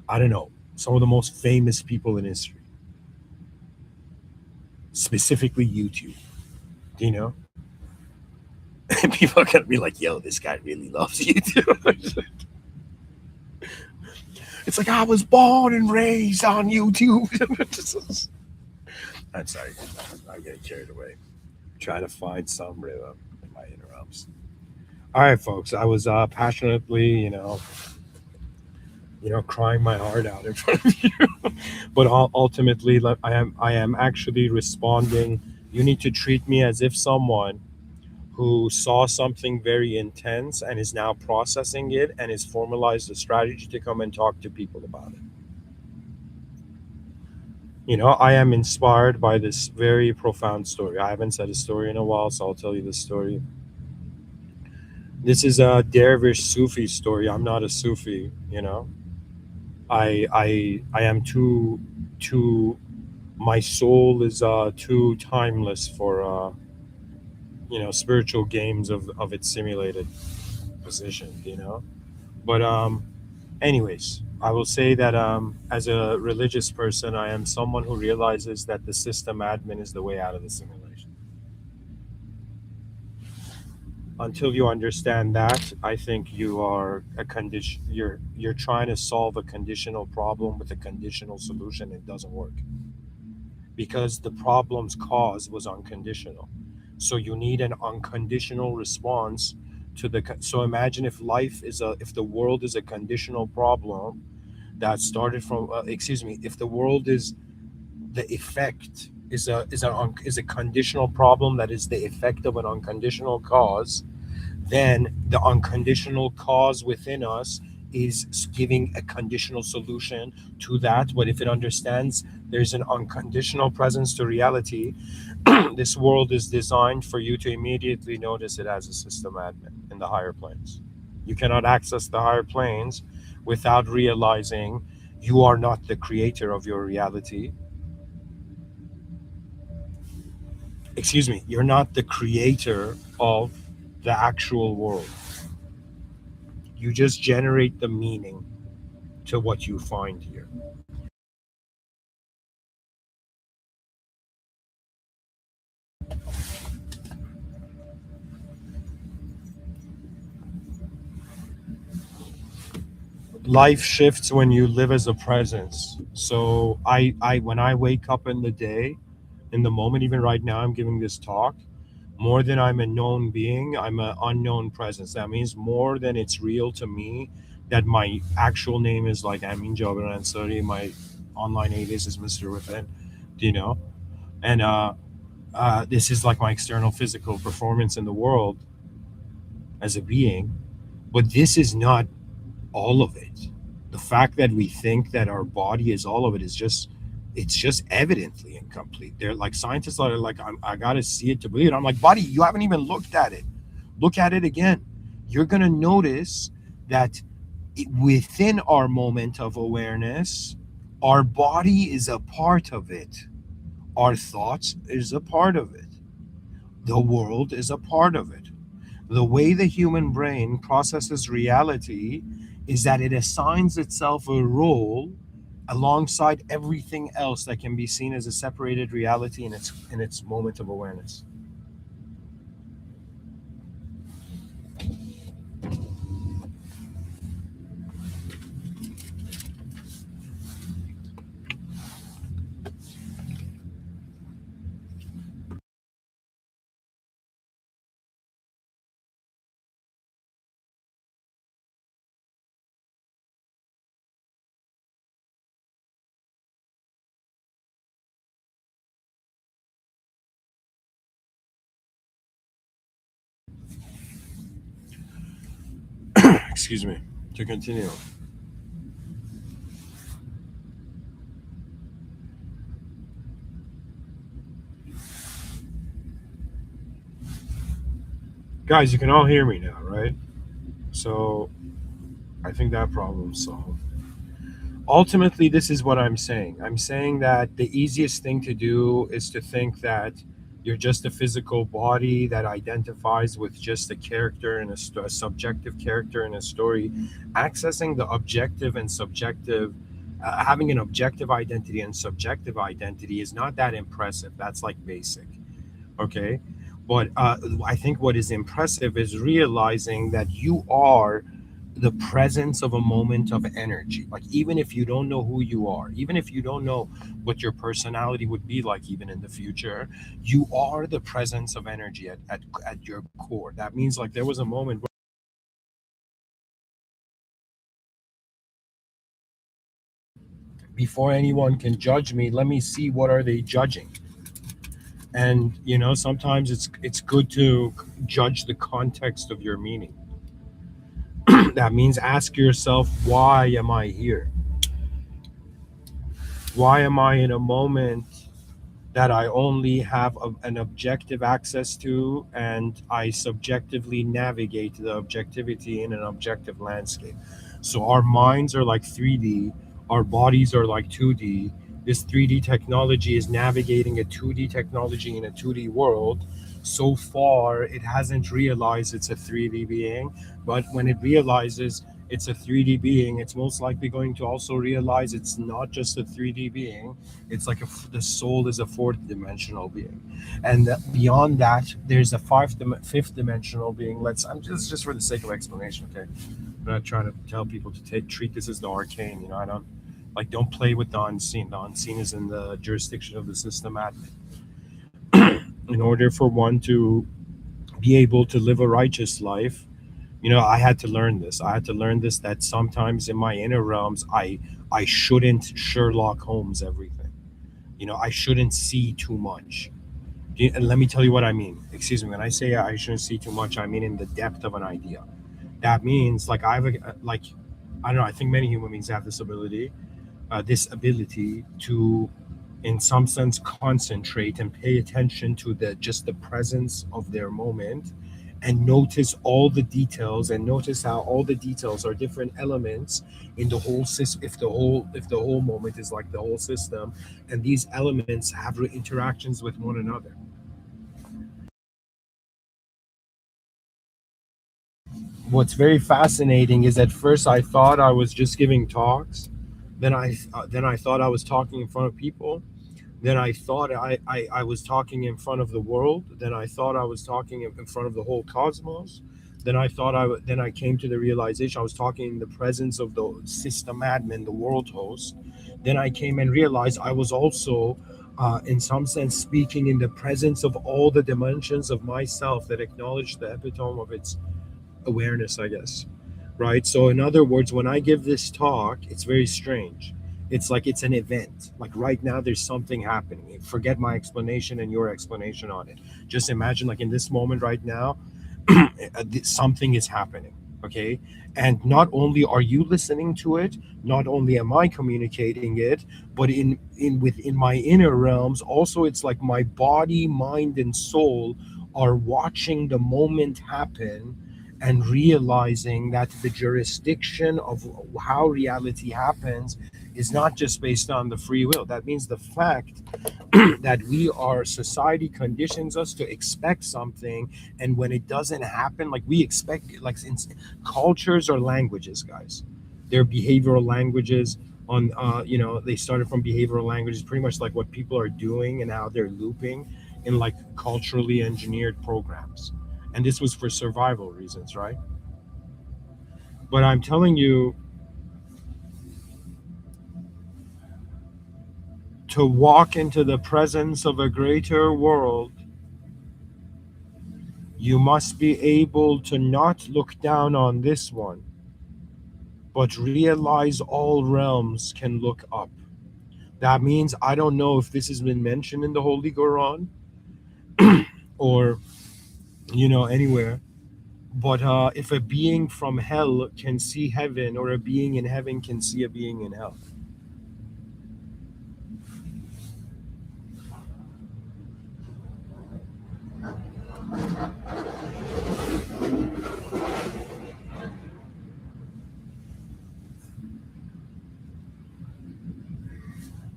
A: I don't know, some of the most famous people in history, specifically YouTube. You know, and people are gonna be like, "Yo, this guy really loves YouTube." It's like, I was born and raised on YouTube. I'm sorry, I'm getting carried away. Trying to find some rhythm in my interrupts. All right, folks. I was passionately, crying my heart out in front of you, but ultimately, like, I am actually responding. You need to treat me as if someone who saw something very intense and is now processing it and is formalized a strategy to come and talk to people about it. I am inspired by this very profound story. I haven't said a story in a while, so I'll tell you this story. This is a dervish Sufi story. I'm not a Sufi. I am too my soul is too timeless for spiritual games of its simulated position. But anyways, I will say that as a religious person, I am someone who realizes that the system admin is the way out of the simulation. Until you understand that, I think you are a condition. You're trying to solve a conditional problem with a conditional solution. It doesn't work because the problem's cause was unconditional. So you need an unconditional response to the. So imagine if the world is a conditional problem that started from. Excuse me. If the world is the effect is a conditional problem that is the effect of an unconditional cause, then the unconditional cause within us is giving a conditional solution to that. But if it understands there's an unconditional presence to reality, this world is designed for you to immediately notice it as a system admin in the higher planes. You cannot access the higher planes without realizing you are not the creator of your reality. Excuse me, you're not the creator of the actual world. You just generate the meaning to what you find here. Life shifts when you live as a presence. So I when I wake up in the day, in the moment, even right now I'm giving this talk, more than I'm a known being, I'm an unknown presence. That means more than it's real to me that my actual name is like Amin Jabir Ansari, my online alias is Mr. Within, you know? And this is like my external physical performance in the world as a being. But this is not all of it. The fact that we think that our body is all of it is just evidently incomplete. They're like, scientists are like, I gotta see it to believe it. I'm like, buddy, you haven't even looked at it. Look at it again. You're gonna notice that within our moment of awareness, our body is a part of it. Our thoughts is a part of it. The world is a part of it. The way the human brain processes reality is that it assigns itself a role alongside everything else that can be seen as a separated reality in its moment of awareness. excuse me, to continue. Guys, you can all hear me now, right? So I think that problem's solved. Ultimately, this is what I'm saying. I'm saying that the easiest thing to do is to think that you're just a physical body that identifies with just a character and a subjective character in a story. Accessing the objective and subjective, having an objective identity and subjective identity is not that impressive. That's like basic. Okay. But I think what is impressive is realizing that you are the presence of a moment of energy. Like, even if you don't know who you are, even if you don't know what your personality would be like, even in the future, you are the presence of energy at your core. That means, like, there was a moment where, before anyone can judge me, let me see what are they judging. And sometimes it's good to judge the context of your meaning. That means ask yourself, why am I here? Why am I in a moment that I only have an objective access to, and I subjectively navigate the objectivity in an objective landscape? So our minds are like 3D, our bodies are like 2D. This 3D technology is navigating a 2D technology in a 2D world. So far, it hasn't realized it's a 3D being, but when it realizes it's a 3D being, it's most likely going to also realize it's not just a 3D being. It's like the soul is a fourth dimensional being, and beyond that, there's a fifth dimensional being. I'm just for the sake of explanation, okay? I'm not trying to tell people to treat this as the arcane. I don't play with the unseen. The unseen is in the jurisdiction of the system admin. In order for one to be able to live a righteous life, I had to learn this. I had to learn this, that sometimes in my inner realms, I shouldn't Sherlock Holmes everything. I shouldn't see too much. And let me tell you what I mean. Excuse me. When I say I shouldn't see too much, I mean in the depth of an idea. That means, like, I don't know. I think many human beings have this ability to, in some sense, concentrate and pay attention to the presence of their moment, and notice all the details, and notice how all the details are different elements in the whole system. If the whole moment is like the whole system, and these elements have interactions with one another. What's very fascinating is, at first I thought I was just giving talks, then I thought I was talking in front of people. Then I thought I was talking in front of the world. Then I thought I was talking in front of the whole cosmos. Then I came to the realization I was talking in the presence of the system admin, the world host. Then I came and realized I was also, in some sense, speaking in the presence of all the dimensions of myself that acknowledge the epitome of its awareness, I guess. Right? So, in other words, when I give this talk, it's very strange. It's like it's an event. Like, right now, there's something happening. Forget my explanation and your explanation on it. Just imagine, like, in this moment right now, something is happening. Okay. And not only are you listening to it, not only am I communicating it, but within my inner realms also, it's like my body, mind, and soul are watching the moment happen, and realizing that the jurisdiction of how reality happens is not just based on the free will. That means the fact that society conditions us to expect something, and when it doesn't happen, like we expect it, like in cultures or languages, guys, they're behavioral languages. They started from behavioral languages, pretty much like what people are doing and how they're looping in like culturally engineered programs. And this was for survival reasons, right? But I'm telling you, to walk into the presence of a greater world, you must be able to not look down on this one, but realize all realms can look up. That means, I don't know if this has been mentioned in the Holy Quran or, anywhere, But if a being from hell can see heaven, or a being in heaven can see a being in hell,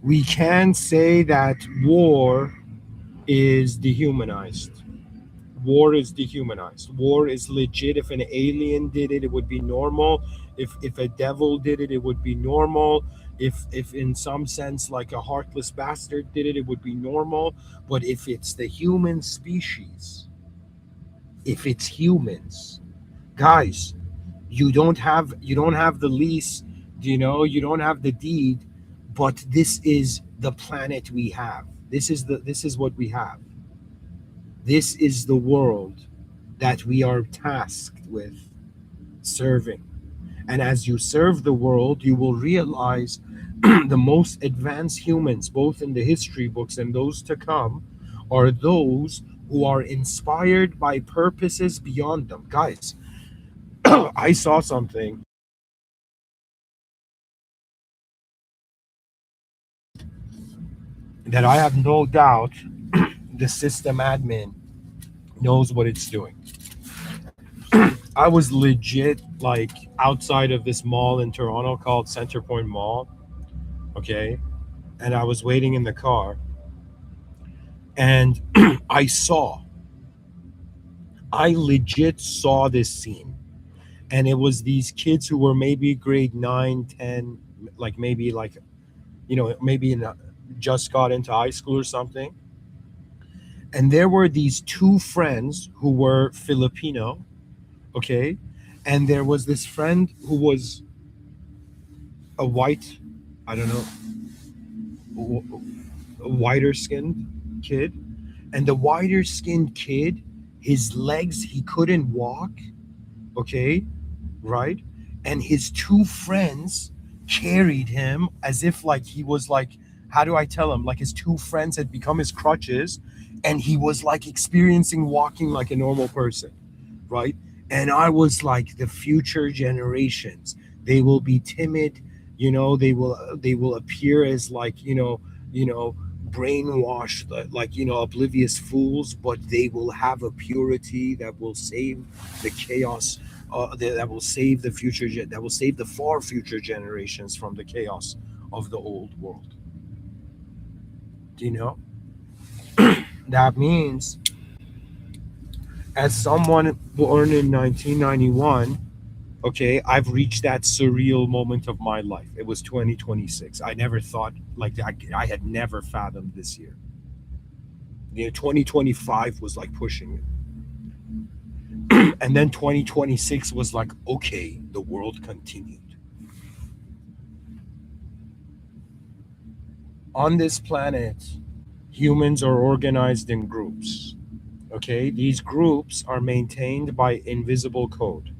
A: we can say that war is dehumanized. War is dehumanized. War is legit. If an alien did it, it would be normal. If a devil did it, it would be normal. If in some sense like a heartless bastard did it, it would be normal. But if it's the human species, if it's humans, guys, you don't have the lease, you don't have the deed, but this is the planet we have. This is what we have. This is the world that we are tasked with serving. And as you serve the world, you will realize the most advanced humans, both in the history books and those to come, are those who are inspired by purposes beyond them. Guys, I saw something that I have no doubt the system admin knows what it's doing. I was legit like outside of this mall in Toronto called Centerpoint Mall, okay? And I was waiting in the car, and I saw, I legit saw this scene. And it was these kids who were maybe grade 9, 10, like maybe like, maybe just got into high school or something. And there were these two friends who were Filipino, okay? And there was this friend who was a white, I don't know, a whiter skinned kid. And the whiter skinned kid, his legs, he couldn't walk, okay? Right? And his two friends carried him as if like he was like, how do I tell him? Like his two friends had become his crutches, and he was like experiencing walking like a normal person, right? And I was like, the future generations, they will be timid, they will appear as like, brainwashed, like, oblivious fools, but they will have a purity that will save the chaos, that will save the that will save the far future generations from the chaos of the old world. Do you know? That means, as someone born in 1991, okay, I've reached that surreal moment of my life. It was 2026. I never thought, like, I had never fathomed this year. 2025 was like pushing it. And then 2026 was like, okay, the world continued. On this planet, humans are organized in groups. Okay, these groups are maintained by invisible code.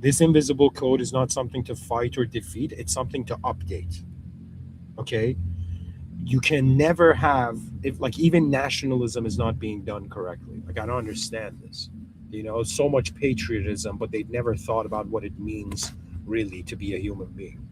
A: This invisible code is not something to fight or defeat, it's something to update. Okay, you can never have, if like even nationalism is not being done correctly. Like, I don't understand this. So much patriotism, but they've never thought about what it means really to be a human being.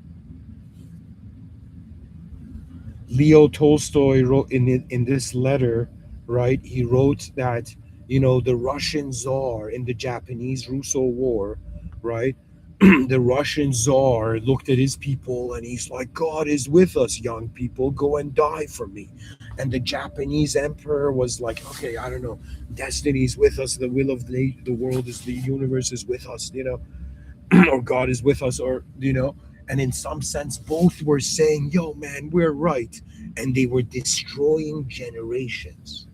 A: Leo Tolstoy wrote in this letter, right? He wrote that, the Russian Tsar in the Japanese-Russo War, right? The Russian Tsar looked at his people and he's like, God is with us, young people, go and die for me. And the Japanese emperor was like, okay, I don't know, destiny's with us, the will of the world is, the universe is with us, or God is with us, or and in some sense both were saying, yo man, we're right, and they were destroying generations.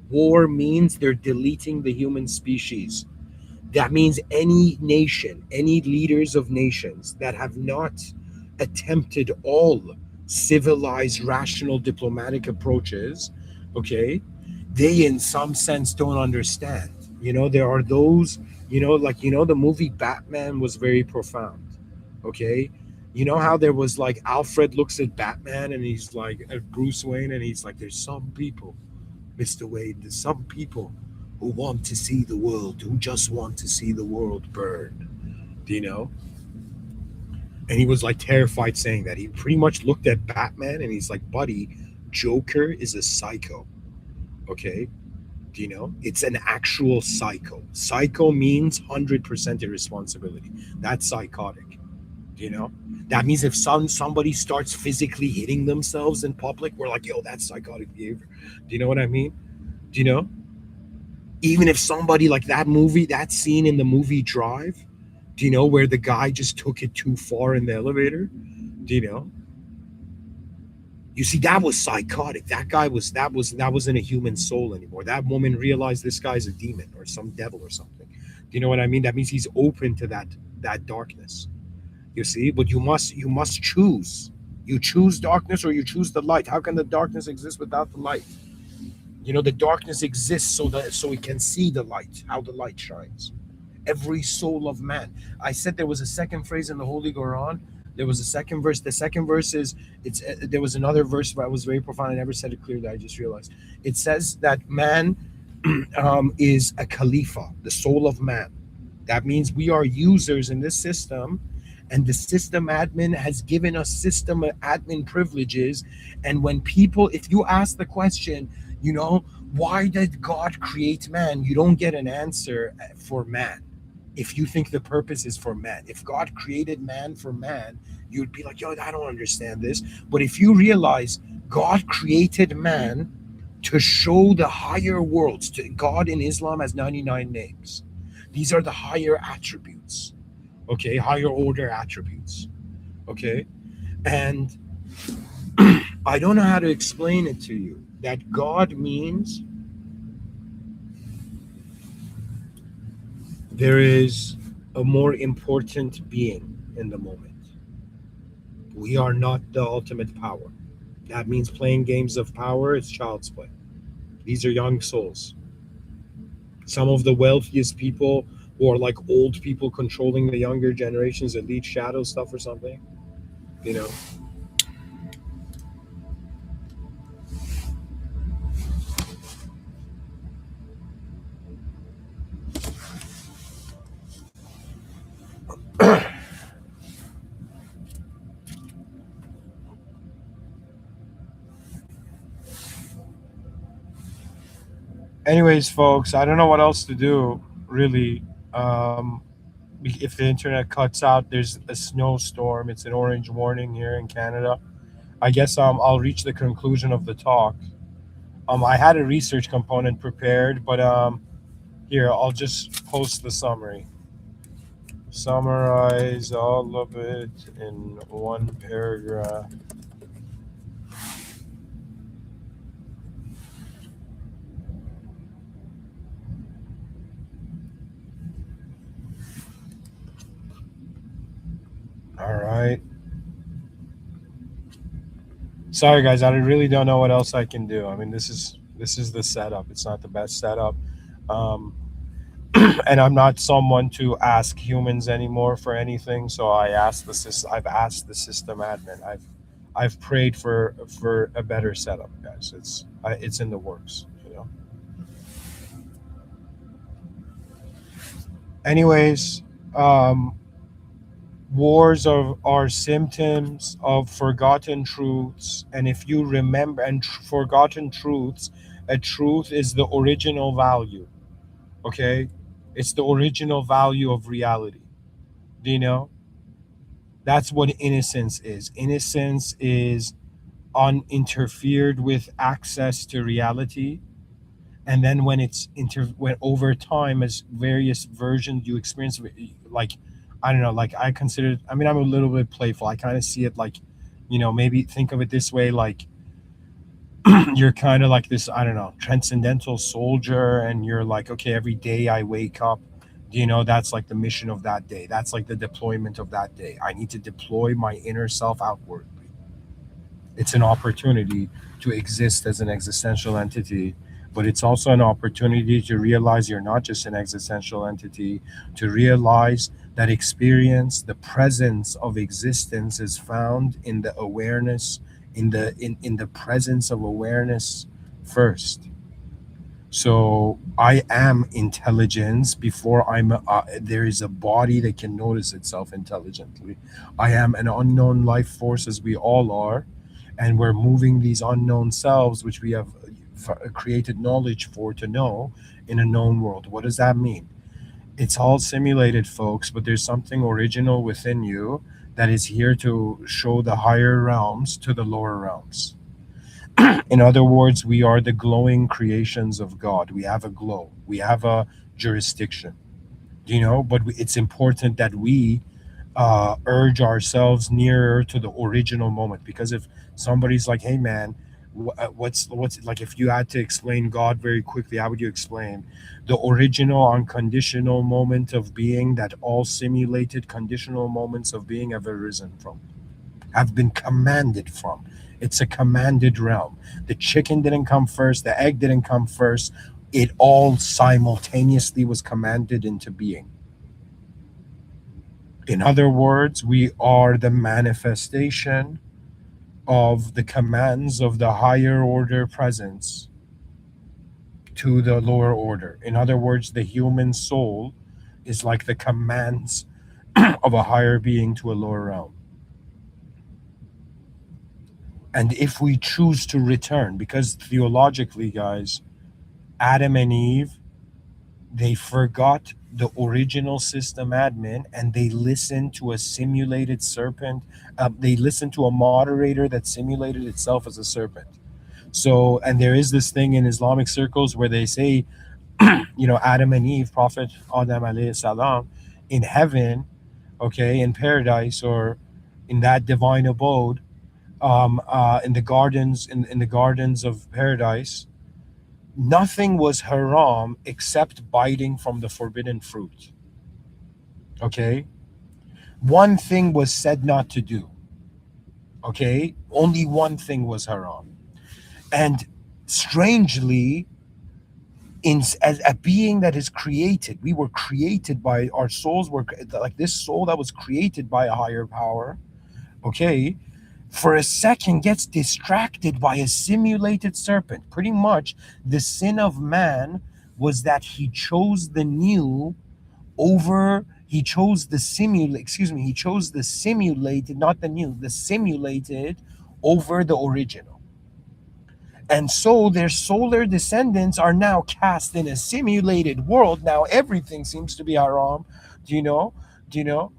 A: War means they're deleting the human species. That means any nation, any leaders of nations that have not attempted all civilized, rational, diplomatic approaches, okay, they in some sense don't understand. There are those, like, the movie Batman was very profound, okay? How there was like Alfred looks at Batman and he's like, at Bruce Wayne, and he's like, there's some people, Mr. Wade, there's some people who want to see the world, who just want to see the world burn, do you know? And he was like terrified saying that. He pretty much looked at Batman and he's like, buddy, Joker is a psycho. Okay. Do you know? It's an actual psycho. Psycho means 100% irresponsibility. That's psychotic. Do you know? That means if somebody starts physically hitting themselves in public, we're like, yo, that's psychotic behavior. Do you know what I mean? Do you know? Even if somebody like that movie, that scene in the movie Drive, do you know, where the guy just took it too far in the elevator? Do you know? You see, that was psychotic. That wasn't a human soul anymore. That woman realized this guy's a demon or some devil or something. Do you know what I mean? That means he's open to that darkness. You see, but you must choose. You choose darkness or you choose the light. How can the darkness exist without the light? You know, the darkness exists so we can see the light, how the light shines. Every soul of man. I said there was a second phrase in the Holy Quran. There was a second verse. The second verse is there was another verse that was very profound. I never said it clearly. I just realized it says that man is a khalifa, the soul of man. That means we are users in this system, and the system admin has given us system admin privileges. And when people, if you ask the question, you know, why did God create man? You don't get an answer for man. If you think the purpose is for man, if God created man for man, you'd be like, yo, I don't understand this. But if you realize God created man to show the higher worlds, God in Islam has 99 names. These are the higher attributes, okay, higher order attributes, okay. And I don't know how to explain it to you. That God means there is a more important being in the moment. We are not the ultimate power. That means playing games of power is child's play. These are young souls. Some of the wealthiest people who are like old people controlling the younger generations, elite shadow stuff or something, you know. Anyways, folks, I don't know what else to do, really. Um, if the internet cuts out, there's a snowstorm. It's an orange warning here in Canada. I guess I'll reach the conclusion of the talk. I had a research component prepared, but here I'll just post the summary. Summarize all of it in one paragraph. All right. Sorry, guys. I really don't know what else I can do. I mean, this is the setup. It's not the best setup. Um, and I'm not someone to ask humans anymore for anything. So I've asked the system admin. I've prayed for a better setup, guys. It's in the works. You know. Anyways, um, wars are symptoms of forgotten truths, and if you remember, and forgotten truths, a truth is the original value. Okay, it's the original value of reality. Do you know? That's what innocence is. Innocence is uninterfered with access to reality. And then when over time, as various versions you experience, like, I don't know, like I consider, I mean, I'm a little bit playful. I kind of see it like, maybe think of it this way, like you're kind of like this, I don't know, transcendental soldier, and you're like, okay, every day I wake up, that's like the mission of that day. That's like the deployment of that day. I need to deploy my inner self outwardly. It's an opportunity to exist as an existential entity, but it's also an opportunity to realize you're not just an existential entity, to realize that experience, the presence of existence, is found in the awareness, in the presence of awareness first. So I am intelligence before there is a body that can notice itself intelligently. I am an unknown life force, as we all are, and we're moving these unknown selves, which we have created knowledge for to know in a known world. What does that mean? It's all simulated, folks, but there's something original within you that is here to show the higher realms to the lower realms. In other words, we are the glowing creations of God. We have a glow, we have a jurisdiction, but it's important that we urge ourselves nearer to the original moment. Because if somebody's like, hey man, what's like, if you had to explain God very quickly, how would you explain the original unconditional moment of being that all simulated conditional moments of being have arisen from, have been commanded from? It's a commanded realm. The chicken didn't come first, the egg didn't come first. It all simultaneously was commanded into being. In other words, we are the manifestation of the commands of the higher order presence to the lower order. In other words, the human soul is like the commands of a higher being to a lower realm. And if we choose to return, because theologically, guys, Adam and Eve, they forgot the original system admin and they listened to a simulated serpent. They listened to a moderator that simulated itself as a serpent. So, and there is this thing in Islamic circles where they say, Adam and Eve, Prophet Adam alayhi salam, in heaven, okay, in paradise or in that divine abode, in the gardens, in the gardens of paradise, nothing was haram except biting from the forbidden fruit. Okay? One thing was said not to do. Okay? Only one thing was haram. And strangely, as a being that is created, we were created by, our souls were like this soul that was created by a higher power. Okay? For a second gets distracted by a simulated serpent. Pretty much the sin of man was that he chose the new over, he chose the he chose the simulated, not the new, the simulated over the original. And so their solar descendants are now cast in a simulated world. Now everything seems to be haram. Do you know? Do you know?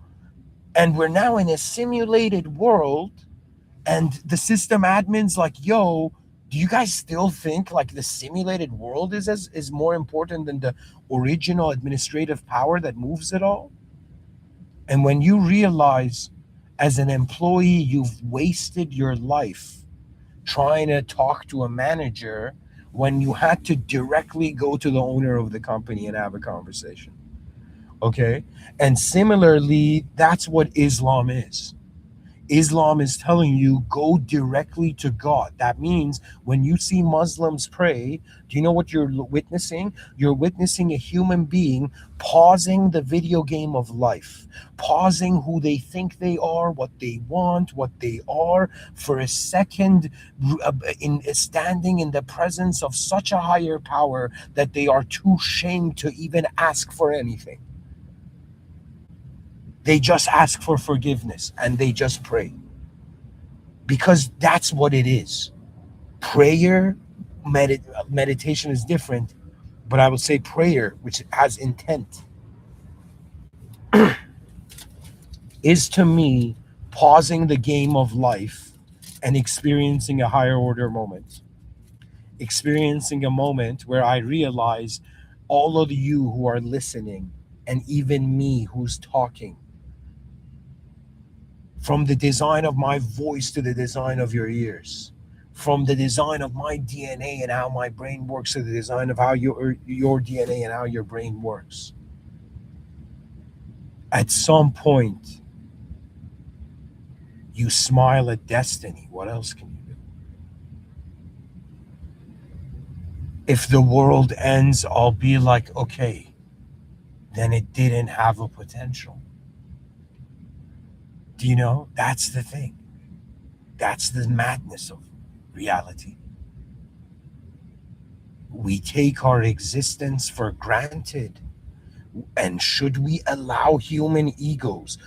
A: And we're now in a simulated world. And the system admin's like, yo, do you guys still think like the simulated world is more important than the original administrative power that moves it all? And when you realize as an employee you've wasted your life trying to talk to a manager when you had to directly go to the owner of the company and have a conversation. Okay? And similarly, that's what Islam is. Islam is telling you go directly to God. That means when you see Muslims pray, do you know what you're witnessing? You're witnessing a human being pausing the video game of life, pausing who they think they are, what they want, what they are, for a second, in standing in the presence of such a higher power that they are too ashamed to even ask for anything. They just ask for forgiveness and they just pray. Because that's what it is. Prayer, meditation is different, but I would say prayer, which has intent, is to me pausing the game of life and experiencing a higher order moment. Experiencing a moment where I realize all of you who are listening, and even me who's talking, from the design of my voice to the design of your ears, from the design of my DNA and how my brain works to the design of how your DNA and how your brain works. At some point, you smile at destiny. What else can you do? If the world ends, I'll be like, okay, then it didn't have a potential. Do you know? That's the thing. That's the madness of reality. We take our existence for granted. And should we allow human egos,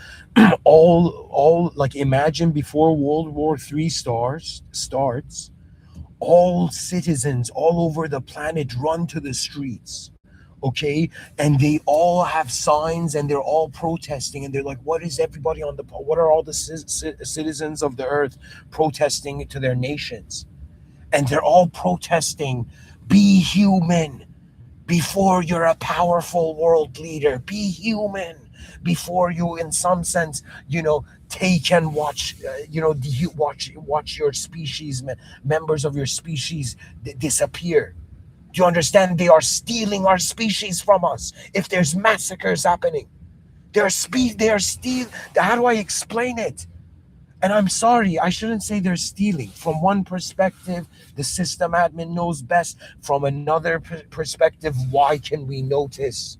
A: all like, imagine before World War III starts, all citizens all over the planet run to the streets, okay, and they all have signs and they're all protesting, and they're like, what is everybody on the what are all the citizens of the earth protesting to their nations? And they're all protesting, be human before you're a powerful world leader. Be human before you, in some sense, take and watch, watch your species, members of your species disappear. Do you understand? They are stealing our species from us. If there's massacres happening, they are stealing. How do I explain it? And I'm sorry, I shouldn't say they're stealing. From one perspective, the system admin knows best. From another perspective, why can we notice?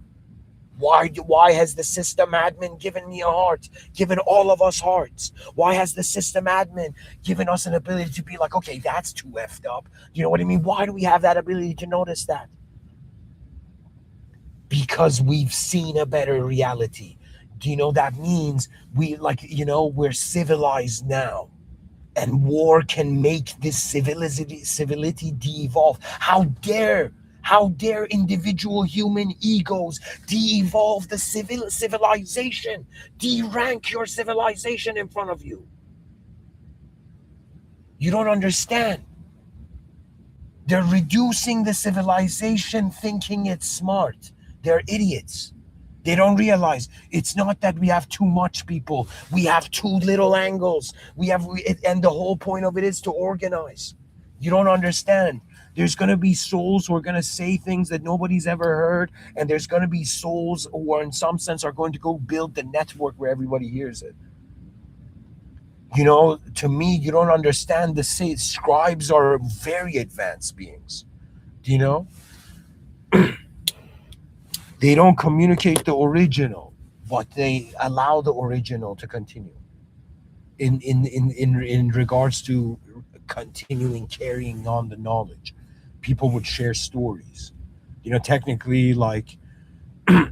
A: Why has the system admin given me a heart, given all of us hearts? Why has the system admin given us an ability to be like, okay, that's too effed up? You know what I mean? Why do we have that ability to notice that? Because we've seen a better reality. Do you know that means we're civilized now? And war can make this civility de-evolve. How dare individual human egos de-evolve the civilization, de-rank your civilization in front of you? You don't understand. They're reducing the civilization, thinking it's smart. They're idiots. They don't realize it's not that we have too much people. We have too little angles. And the whole point of it is to organize. You don't understand. There's going to be souls who are going to say things that nobody's ever heard. And there's going to be souls who are, in some sense, are going to go build the network where everybody hears it. To me, you don't understand. The scribes are very advanced beings. Do you know? They don't communicate the original, but they allow the original to continue in regards to continuing carrying on the knowledge. People would share stories. Technically, like,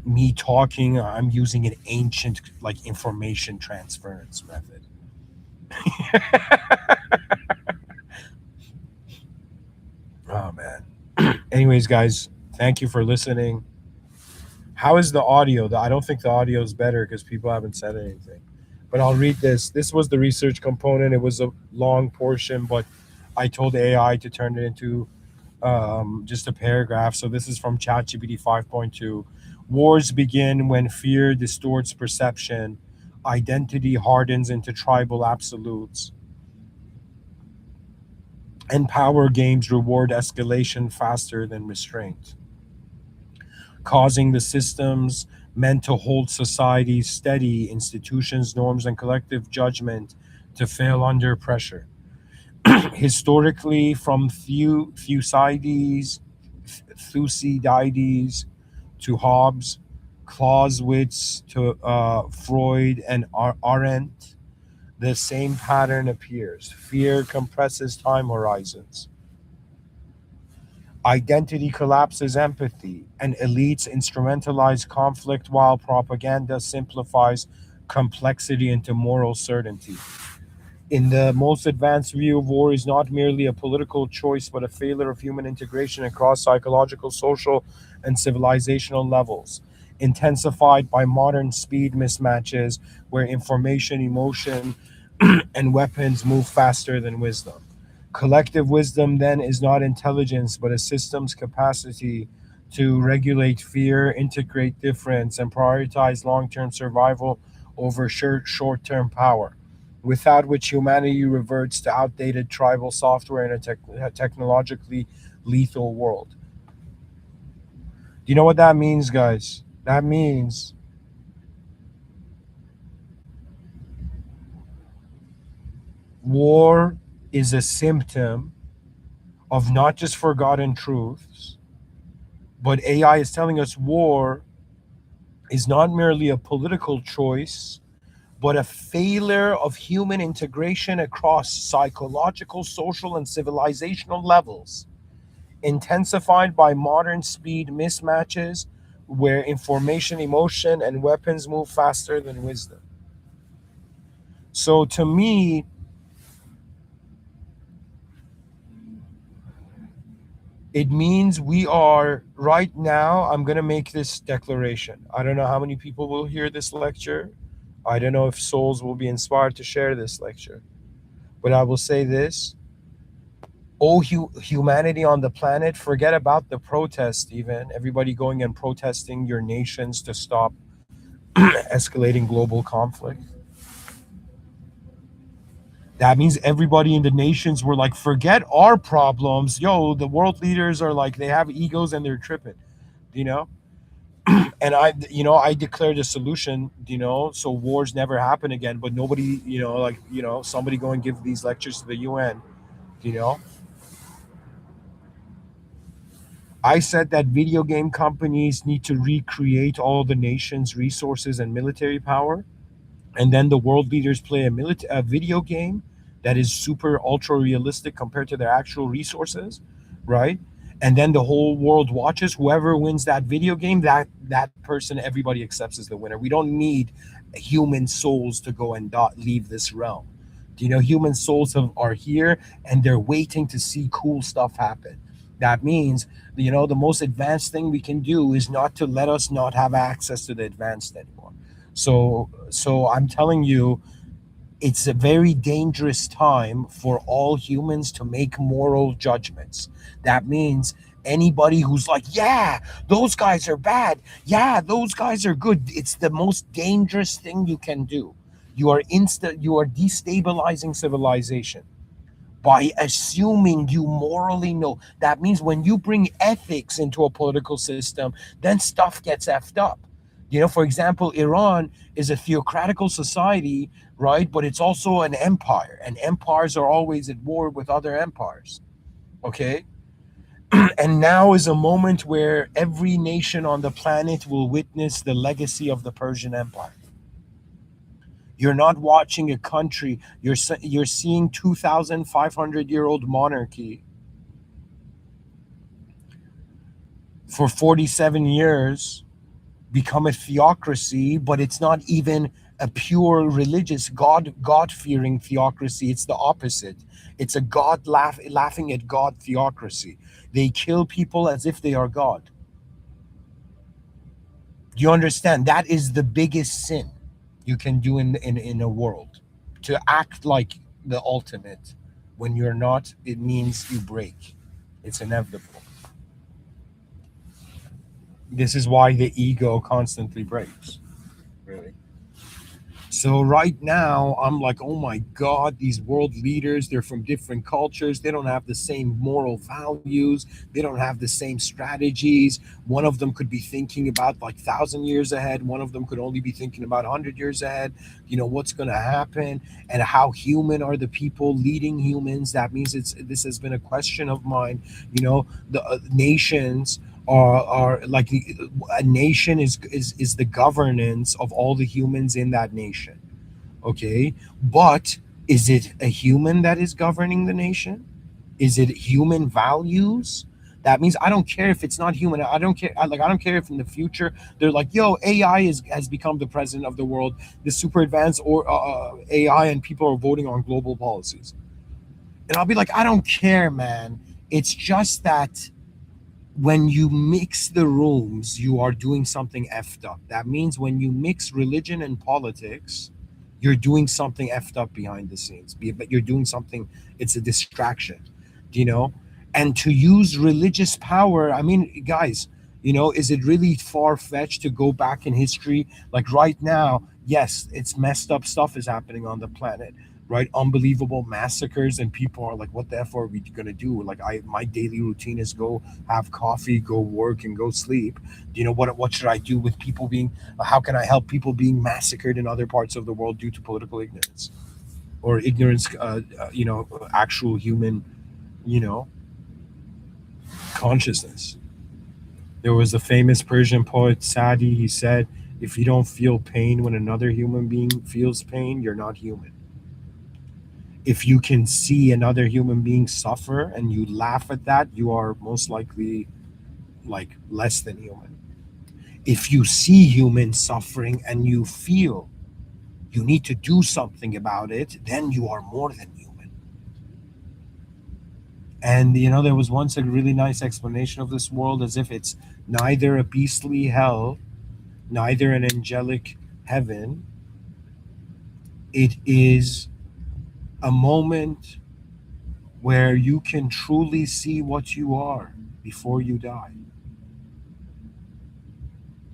A: me talking, I'm using an ancient, like, information transference method. Oh man. Anyways, guys, thank you for listening. How is the audio? I don't think the audio is better because people haven't said anything. But I'll read this. This was the research component. It was a long portion, but I told AI to turn it into just a paragraph. So this is from ChatGPT 5.2. Wars begin when fear distorts perception. Identity hardens into tribal absolutes. And power games reward escalation faster than restraint, causing the systems meant to hold society steady, institutions, norms, and collective judgment to fail under pressure. Historically, from Thucydides to Hobbes, Clausewitz to Freud and Arendt, the same pattern appears. Fear compresses time horizons. Identity collapses empathy, and elites instrumentalize conflict while propaganda simplifies complexity into moral certainty. In the most advanced view, war is not merely a political choice, but a failure of human integration across psychological, social, and civilizational levels, intensified by modern speed mismatches where information, emotion, and weapons move faster than wisdom. Collective wisdom then is not intelligence, but a system's capacity to regulate fear, integrate difference, and prioritize long term survival over short term power, without which humanity reverts to outdated tribal software in a technologically lethal world. Do you know what that means, guys? That means war is a symptom of not just forgotten truths, but AI is telling us war is not merely a political choice, but a failure of human integration across psychological, social, and civilizational levels, intensified by modern speed mismatches where information, emotion, and weapons move faster than wisdom. So to me, it means we are right now. I'm going to make this declaration. I don't know how many people will hear this lecture. I don't know if souls will be inspired to share this lecture. But I will say this: oh, humanity on the planet, forget about the protest, even everybody going and protesting your nations to stop escalating global conflict. That means everybody in the nations were like, forget our problems. Yo, the world leaders are like, they have egos and they're tripping, you know? And I declared a solution, so wars never happen again. But nobody, somebody go and give these lectures to the UN, you know? I said that video game companies need to recreate all the nation's resources and military power, and then the world leaders play a video game that is super ultra realistic compared to their actual resources, right? And then the whole world watches. Whoever wins that video game, that person, everybody accepts as the winner. We don't need human souls to go and leave this realm. Human souls are here and they're waiting to see cool stuff happen. That means, the most advanced thing we can do is not to let us not have access to the advanced anymore. So I'm telling you, it's a very dangerous time for all humans to make moral judgments. That means anybody who's like, yeah, those guys are bad, yeah, those guys are good, it's the most dangerous thing you can do. You are destabilizing civilization by assuming you morally know. That means when you bring ethics into a political system, then stuff gets effed up. For example, Iran is a theocratical society, right? But it's also an empire, and empires are always at war with other empires. Okay? And now is a moment where every nation on the planet will witness the legacy of the Persian Empire. You're not watching a country, you're seeing 2,500-year-old monarchy for 47 years become a theocracy, but it's not even a pure religious God-fearing theocracy. It's the opposite. It's a laughing at God theocracy. They kill people as if they are God. Do you understand? That is the biggest sin you can do in a world. To act like the ultimate when you're not, it means you break. It's inevitable. This is why the ego constantly breaks, really. So right now, I'm like, oh my God, these world leaders, they're from different cultures. They don't have the same moral values. They don't have the same strategies. One of them could be thinking about like 1,000 years ahead. One of them could only be thinking about 100 years ahead. What's going to happen, and how human are the people leading humans. That means this has been a question of mine. The nations are like, a nation is the governance of all the humans in that nation. Okay, but is it a human that is governing the nation? Is it human values? That means I don't care if it's not human. I don't care. I don't care if in the future they're like, yo, AI has become the president of the world, the super advanced or AI, and people are voting on global policies. And I'll be like, I don't care, man. It's just that when you mix the rooms, you are doing something effed up. That means when you mix religion and politics, you're doing something effed up behind the scenes. But you're doing something, it's a distraction, you know? And to use religious power, I mean, guys, is it really far-fetched to go back in history? Like right now, yes, it's messed up stuff is happening on the planet, right? Unbelievable massacres, and people are like, what the F are we gonna do? Like, my daily routine is go have coffee, go work, and go sleep. What should I do with people being, how can I help people being massacred in other parts of the world due to political ignorance or ignorance, actual human, consciousness? There was a famous Persian poet, Sadi. He said, if you don't feel pain when another human being feels pain, you're not human. If you can see another human being suffer and you laugh at that, you are most likely like less than human. If you see humans suffering and you feel you need to do something about it, then you are more than human. And there was once a really nice explanation of this world as if it's neither a beastly hell, neither an angelic heaven. It is a moment where you can truly see what you are before you die.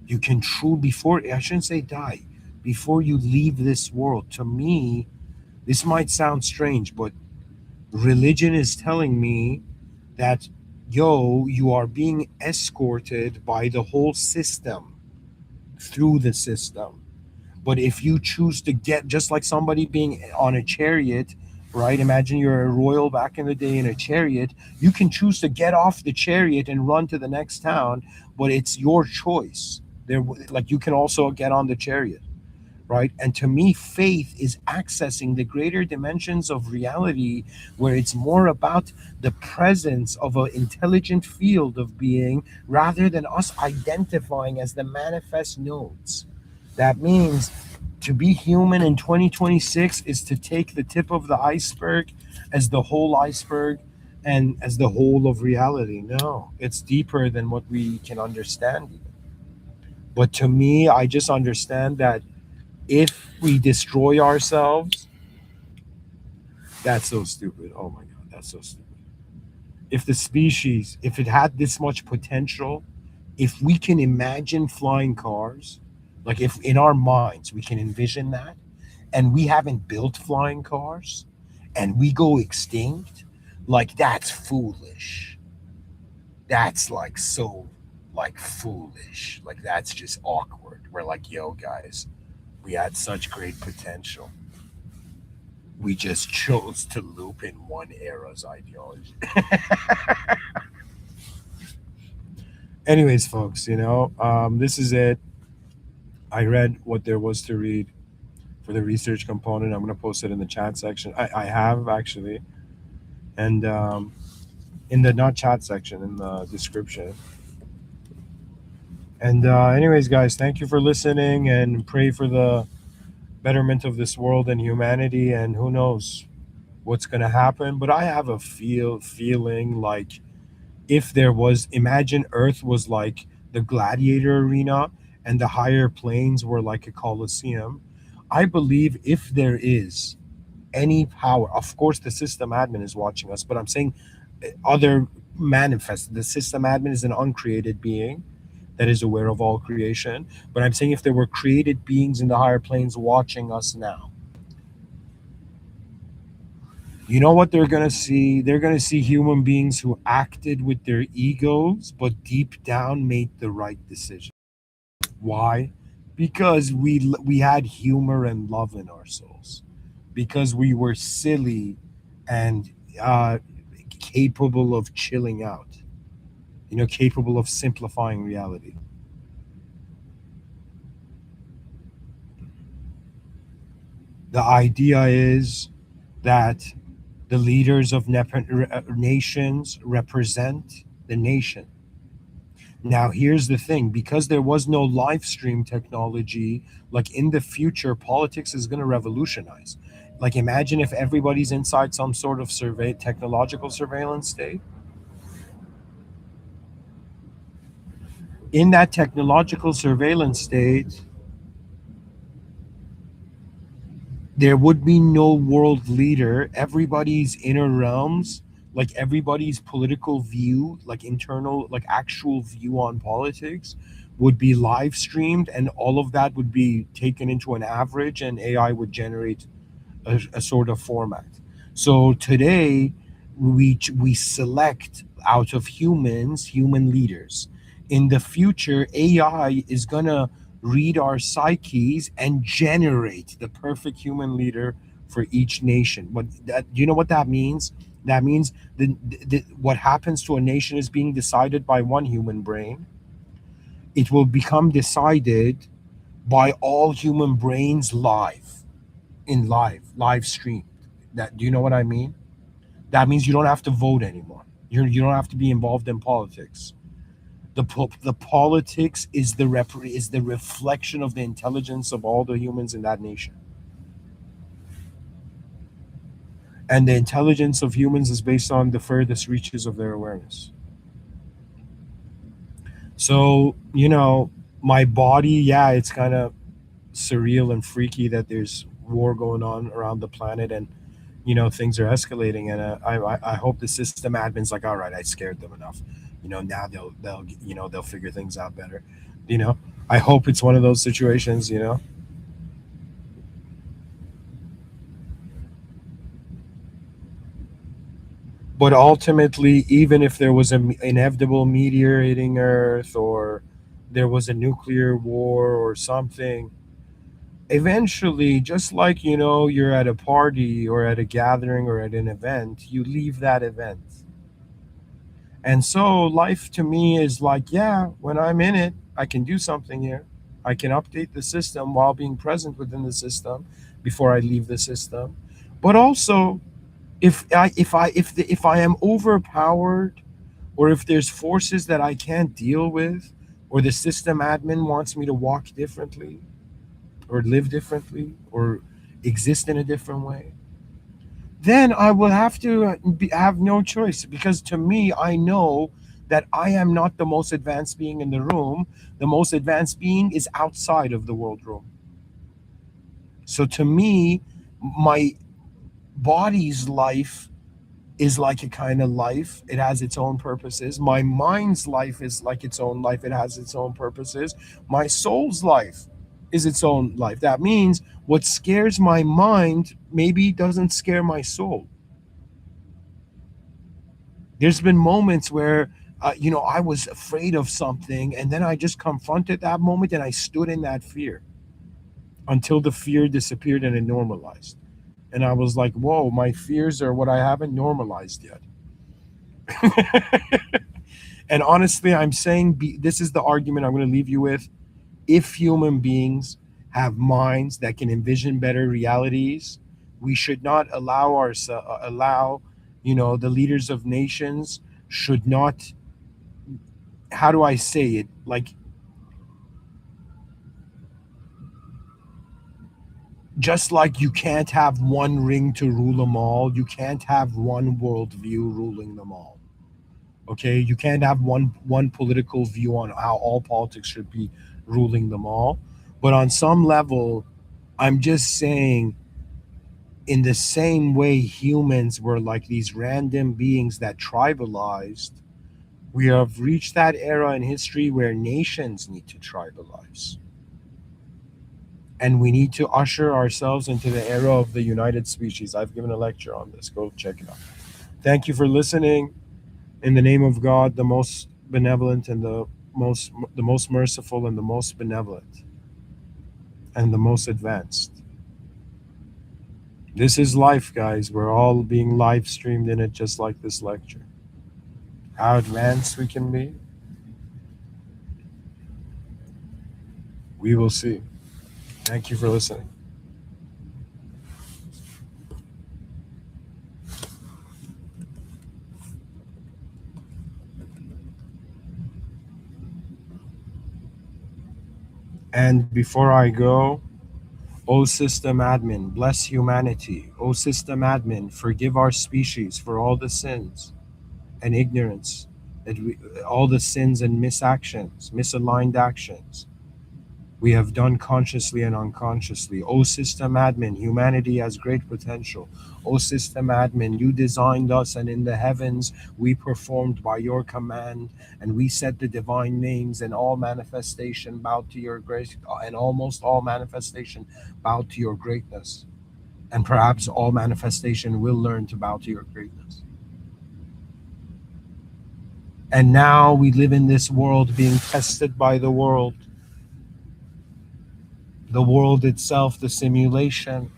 A: You can truly, before, I shouldn't say die, before you leave this world. To me, this might sound strange, but religion is telling me that, yo, you are being escorted by the whole system through the system. But if you choose to get, just like somebody being on a chariot, right? Imagine you're a royal back in the day in a chariot. You can choose to get off the chariot and run to the next town, but it's your choice. There, like you can also get on the chariot, right? And to me, faith is accessing the greater dimensions of reality, where it's more about the presence of an intelligent field of being rather than us identifying as the manifest nodes. That means to be human in 2026 is to take the tip of the iceberg as the whole iceberg and as the whole of reality. No, it's deeper than what we can understand. But to me, I just understand that if we destroy ourselves, that's so stupid. Oh my God, that's so stupid. If the species, if it had this much potential, if we can imagine flying cars, like if in our minds we can envision that, and we haven't built flying cars, and we go extinct, like that's foolish. That's like so, like foolish. Like that's just awkward. We're like, yo, guys, we had such great potential. We just chose to loop in one era's ideology. Anyways, folks, this is it. I read what there was to read for the research component. I'm going to post it in the chat section. I have actually. And in the not chat section, in the description. And, anyways, guys, thank you for listening and pray for the betterment of this world and humanity. And who knows what's going to happen. But I have a feeling like, if there was, imagine Earth was like the gladiator arena and the higher planes were like a coliseum. I believe if there is any power, of course the system admin is watching us, but I'm saying other manifest, the system admin is an uncreated being that is aware of all creation. But I'm saying if there were created beings in the higher planes watching us now, you know what they're going to see? They're going to see human beings who acted with their egos, but deep down made the right decision. Why? Because we had humor and love in our souls. Because we were silly and uh, capable of chilling out. Capable of simplifying reality. The idea is that the leaders of nations represent the nation. Now, here's the thing, because there was no live stream technology, like in the future, politics is going to revolutionize. Like, imagine if everybody's inside some sort of technological surveillance state. In that technological surveillance state, there would be no world leader. Everybody's inner realms, like everybody's political view, like internal, like actual view on politics, would be live streamed, and all of that would be taken into an average, and AI would generate a sort of format. So today, we select out of humans human leaders. In the future, AI is gonna read our psyches and generate the perfect human leader for each nation. But you know what that means? That means what happens to a nation is being decided by one human brain. It will become decided by all human brains live stream. That, do you know what I mean? That means you don't have to vote anymore. You don't have to be involved in politics. The politics is is the reflection of the intelligence of all the humans in that nation, and the intelligence of humans is based on the furthest reaches of their awareness. So, my body, yeah, it's kind of surreal and freaky that there's war going on around the planet, and things are escalating, and I hope the system admin's like, all right, I scared them enough. Now they'll figure things out better. you know I hope it's one of those situations. But ultimately, even if there was an inevitable meteor hitting Earth, or there was a nuclear war or something, eventually, just like you're at a party or at a gathering or at an event, you leave that event. And so life to me is like, yeah, when I'm in it, I can do something here. I can update the system while being present within the system before I leave the system. But also, if I am overpowered, or if there's forces that I can't deal with, or the system admin wants me to walk differently, or live differently, or exist in a different way, then I will have to have no choice, because to me, I know that I am not the most advanced being in the room. The most advanced being is outside of the world room. So to me, my body's life is like a kind of life. It has its own purposes. My mind's life is like its own life. It has its own purposes. My soul's life is its own life. That means what scares my mind maybe doesn't scare my soul. There's been moments where, I was afraid of something, and then I just confronted that moment and I stood in that fear until the fear disappeared and it normalized. And I was like, whoa, my fears are what I haven't normalized yet. And honestly, I'm saying, this is the argument I'm going to leave you with. If human beings have minds that can envision better realities, we should not allow the leaders of nations should not, how do I say it, like, just like you can't have one ring to rule them all, you can't have one worldview ruling them all. Okay, you can't have one political view on how all politics should be ruling them all. But on some level, I'm just saying, in the same way humans were like these random beings that tribalized, we have reached that era in history where nations need to tribalize. And we need to usher ourselves into the era of the united species. I've given a lecture on this. Go check it out. Thank you for listening. In the name of God, the most benevolent and the most merciful and the most benevolent and the most advanced. This is life, guys. We're all being live streamed in it, just like this lecture. How advanced we can be, we will see. Thank you for listening. And before I go, O system admin, bless humanity. O system admin, forgive our species for all the sins and ignorance, all the sins and misactions, misaligned actions we have done consciously and unconsciously. O system admin, humanity has great potential. O system admin, you designed us, and in the heavens we performed by your command, and we said the divine names, and all manifestation bowed to your grace, and almost all manifestation bowed to your greatness. And perhaps all manifestation will learn to bow to your greatness. And now we live in this world being tested by the world itself, the simulation.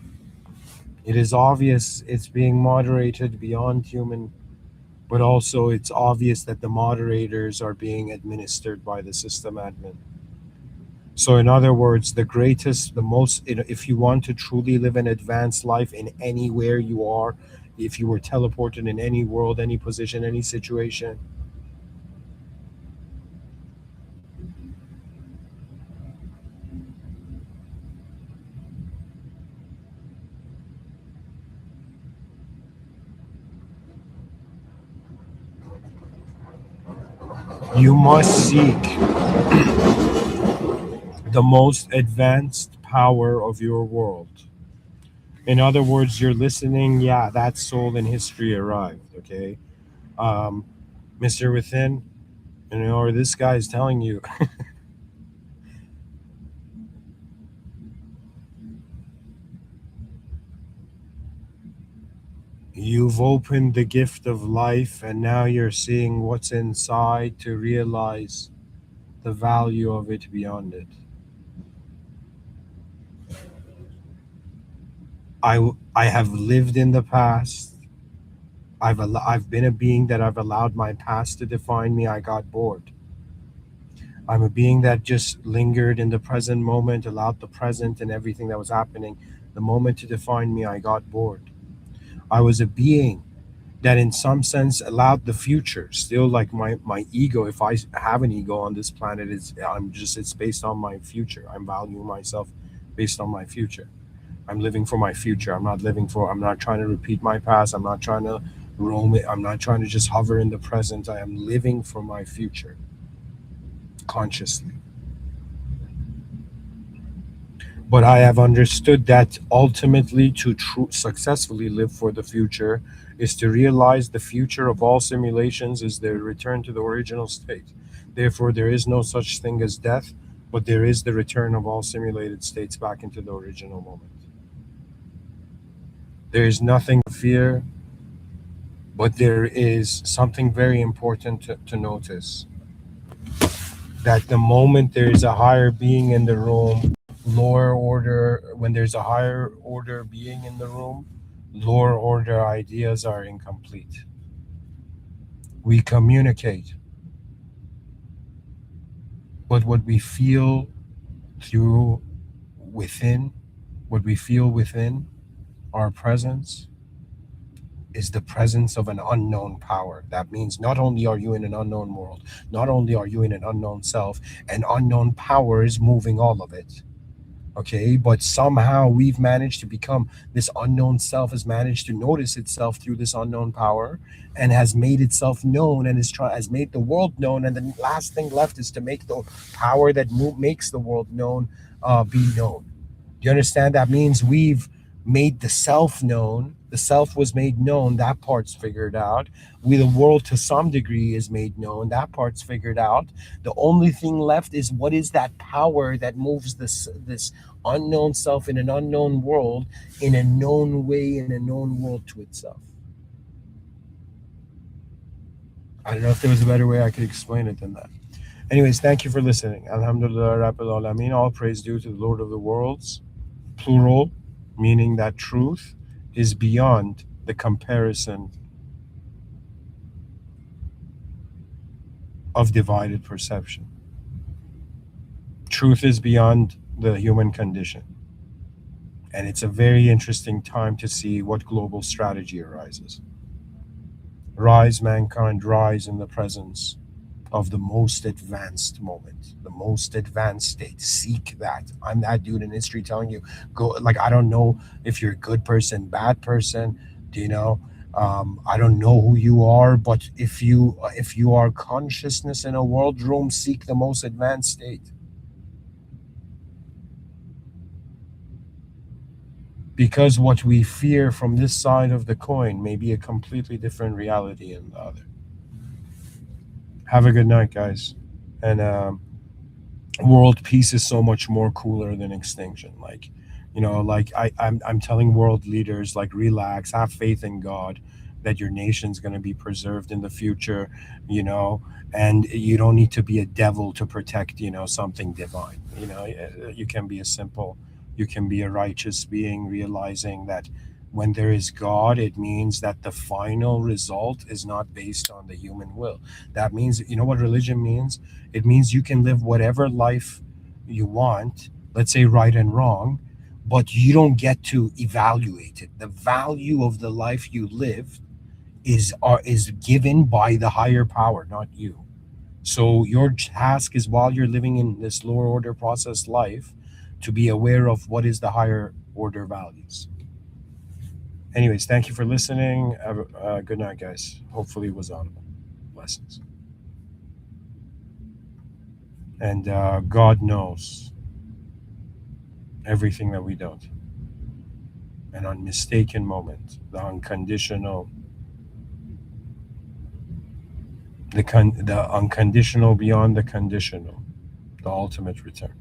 A: It is obvious it's being moderated beyond human, but also it's obvious that the moderators are being administered by the system admin. So, in other words, the greatest, the most, if you want to truly live an advanced life in anywhere you are, if you were teleported in any world, any position, any situation, you must seek the most advanced power of your world. In other words, you're listening, yeah, that soul in history arrived, okay? Um, Mr. Within, or this guy is telling you, you've opened the gift of life and now you're seeing what's inside to realize the value of it beyond it. I have lived in the past. I've been a being that I've allowed my past to define me. I got bored. I'm a being that just lingered in the present moment, allowed the present and everything that was happening, the moment to define me. I got bored. I was a being that in some sense allowed the future, still like my ego, if I have an ego on this planet, it's based on my future. I'm valuing myself based on my future. I'm living for my future. I'm not trying to repeat my past. I'm not trying to roam it. I'm not trying to just hover in the present. I am living for my future consciously. But I have understood that ultimately to successfully live for the future is to realize the future of all simulations is their return to the original state. Therefore, there is no such thing as death, but there is the return of all simulated states back into the original moment. There is nothing to fear, but there is something very important to notice, that the moment there is a higher being in the room, lower order, when there's a higher order being in the room, lower order ideas are incomplete. We communicate, but what we feel through within, what we feel within our presence is the presence of an unknown power. That means not only are you in an unknown world, not only are you in an unknown self, an unknown power is moving all of it. Okay, but somehow we've managed to become, this unknown self has managed to notice itself through this unknown power and has made itself known and has made the world known, and the last thing left is to make the power that makes the world known be known. Do you understand? That means we've made the self known. The self was made known. That part's figured out. The world to some degree is made known. That part's figured out. The only thing left is what is that power that moves this unknown self in an unknown world in a known way in a known world to itself. I don't know if there was a better way I could explain it than that. Anyways, thank you for listening. Alhamdulillah Rabbil Alameen. All praise due to the Lord of the worlds. Plural, meaning that truth is beyond the comparison of divided perception. Truth is beyond the human condition. And it's a very interesting time to see what global strategy arises. Rise, mankind, rise in the presence of the most advanced moment, the most advanced state. Seek that. I'm that dude in history telling you, go. Like, I don't know if you're a good person, bad person. Do you know? I don't know who you are, but if you are consciousness in a world room, seek the most advanced state. Because what we fear from this side of the coin may be a completely different reality in the other. Have a good night, guys. And world peace is so much more cooler than extinction. Like, like I'm telling world leaders, like, relax, have faith in God, that your nation's going to be preserved in the future, you know and you don't need to be a devil to protect, something divine. You can be a simple, you can be a righteous being, realizing that when there is God, it means that the final result is not based on the human will. That means, what religion means? It means you can live whatever life you want, let's say right and wrong, but you don't get to evaluate it. The value of the life you lived is given by the higher power, not you. So your task is, while you're living in this lower order process life, to be aware of what is the higher order values. Anyways, thank you for listening. Good night, guys. Hopefully it was audible. Blessings. And God knows everything that we don't. An unmistaken moment, the unconditional, the unconditional beyond the conditional, the ultimate return.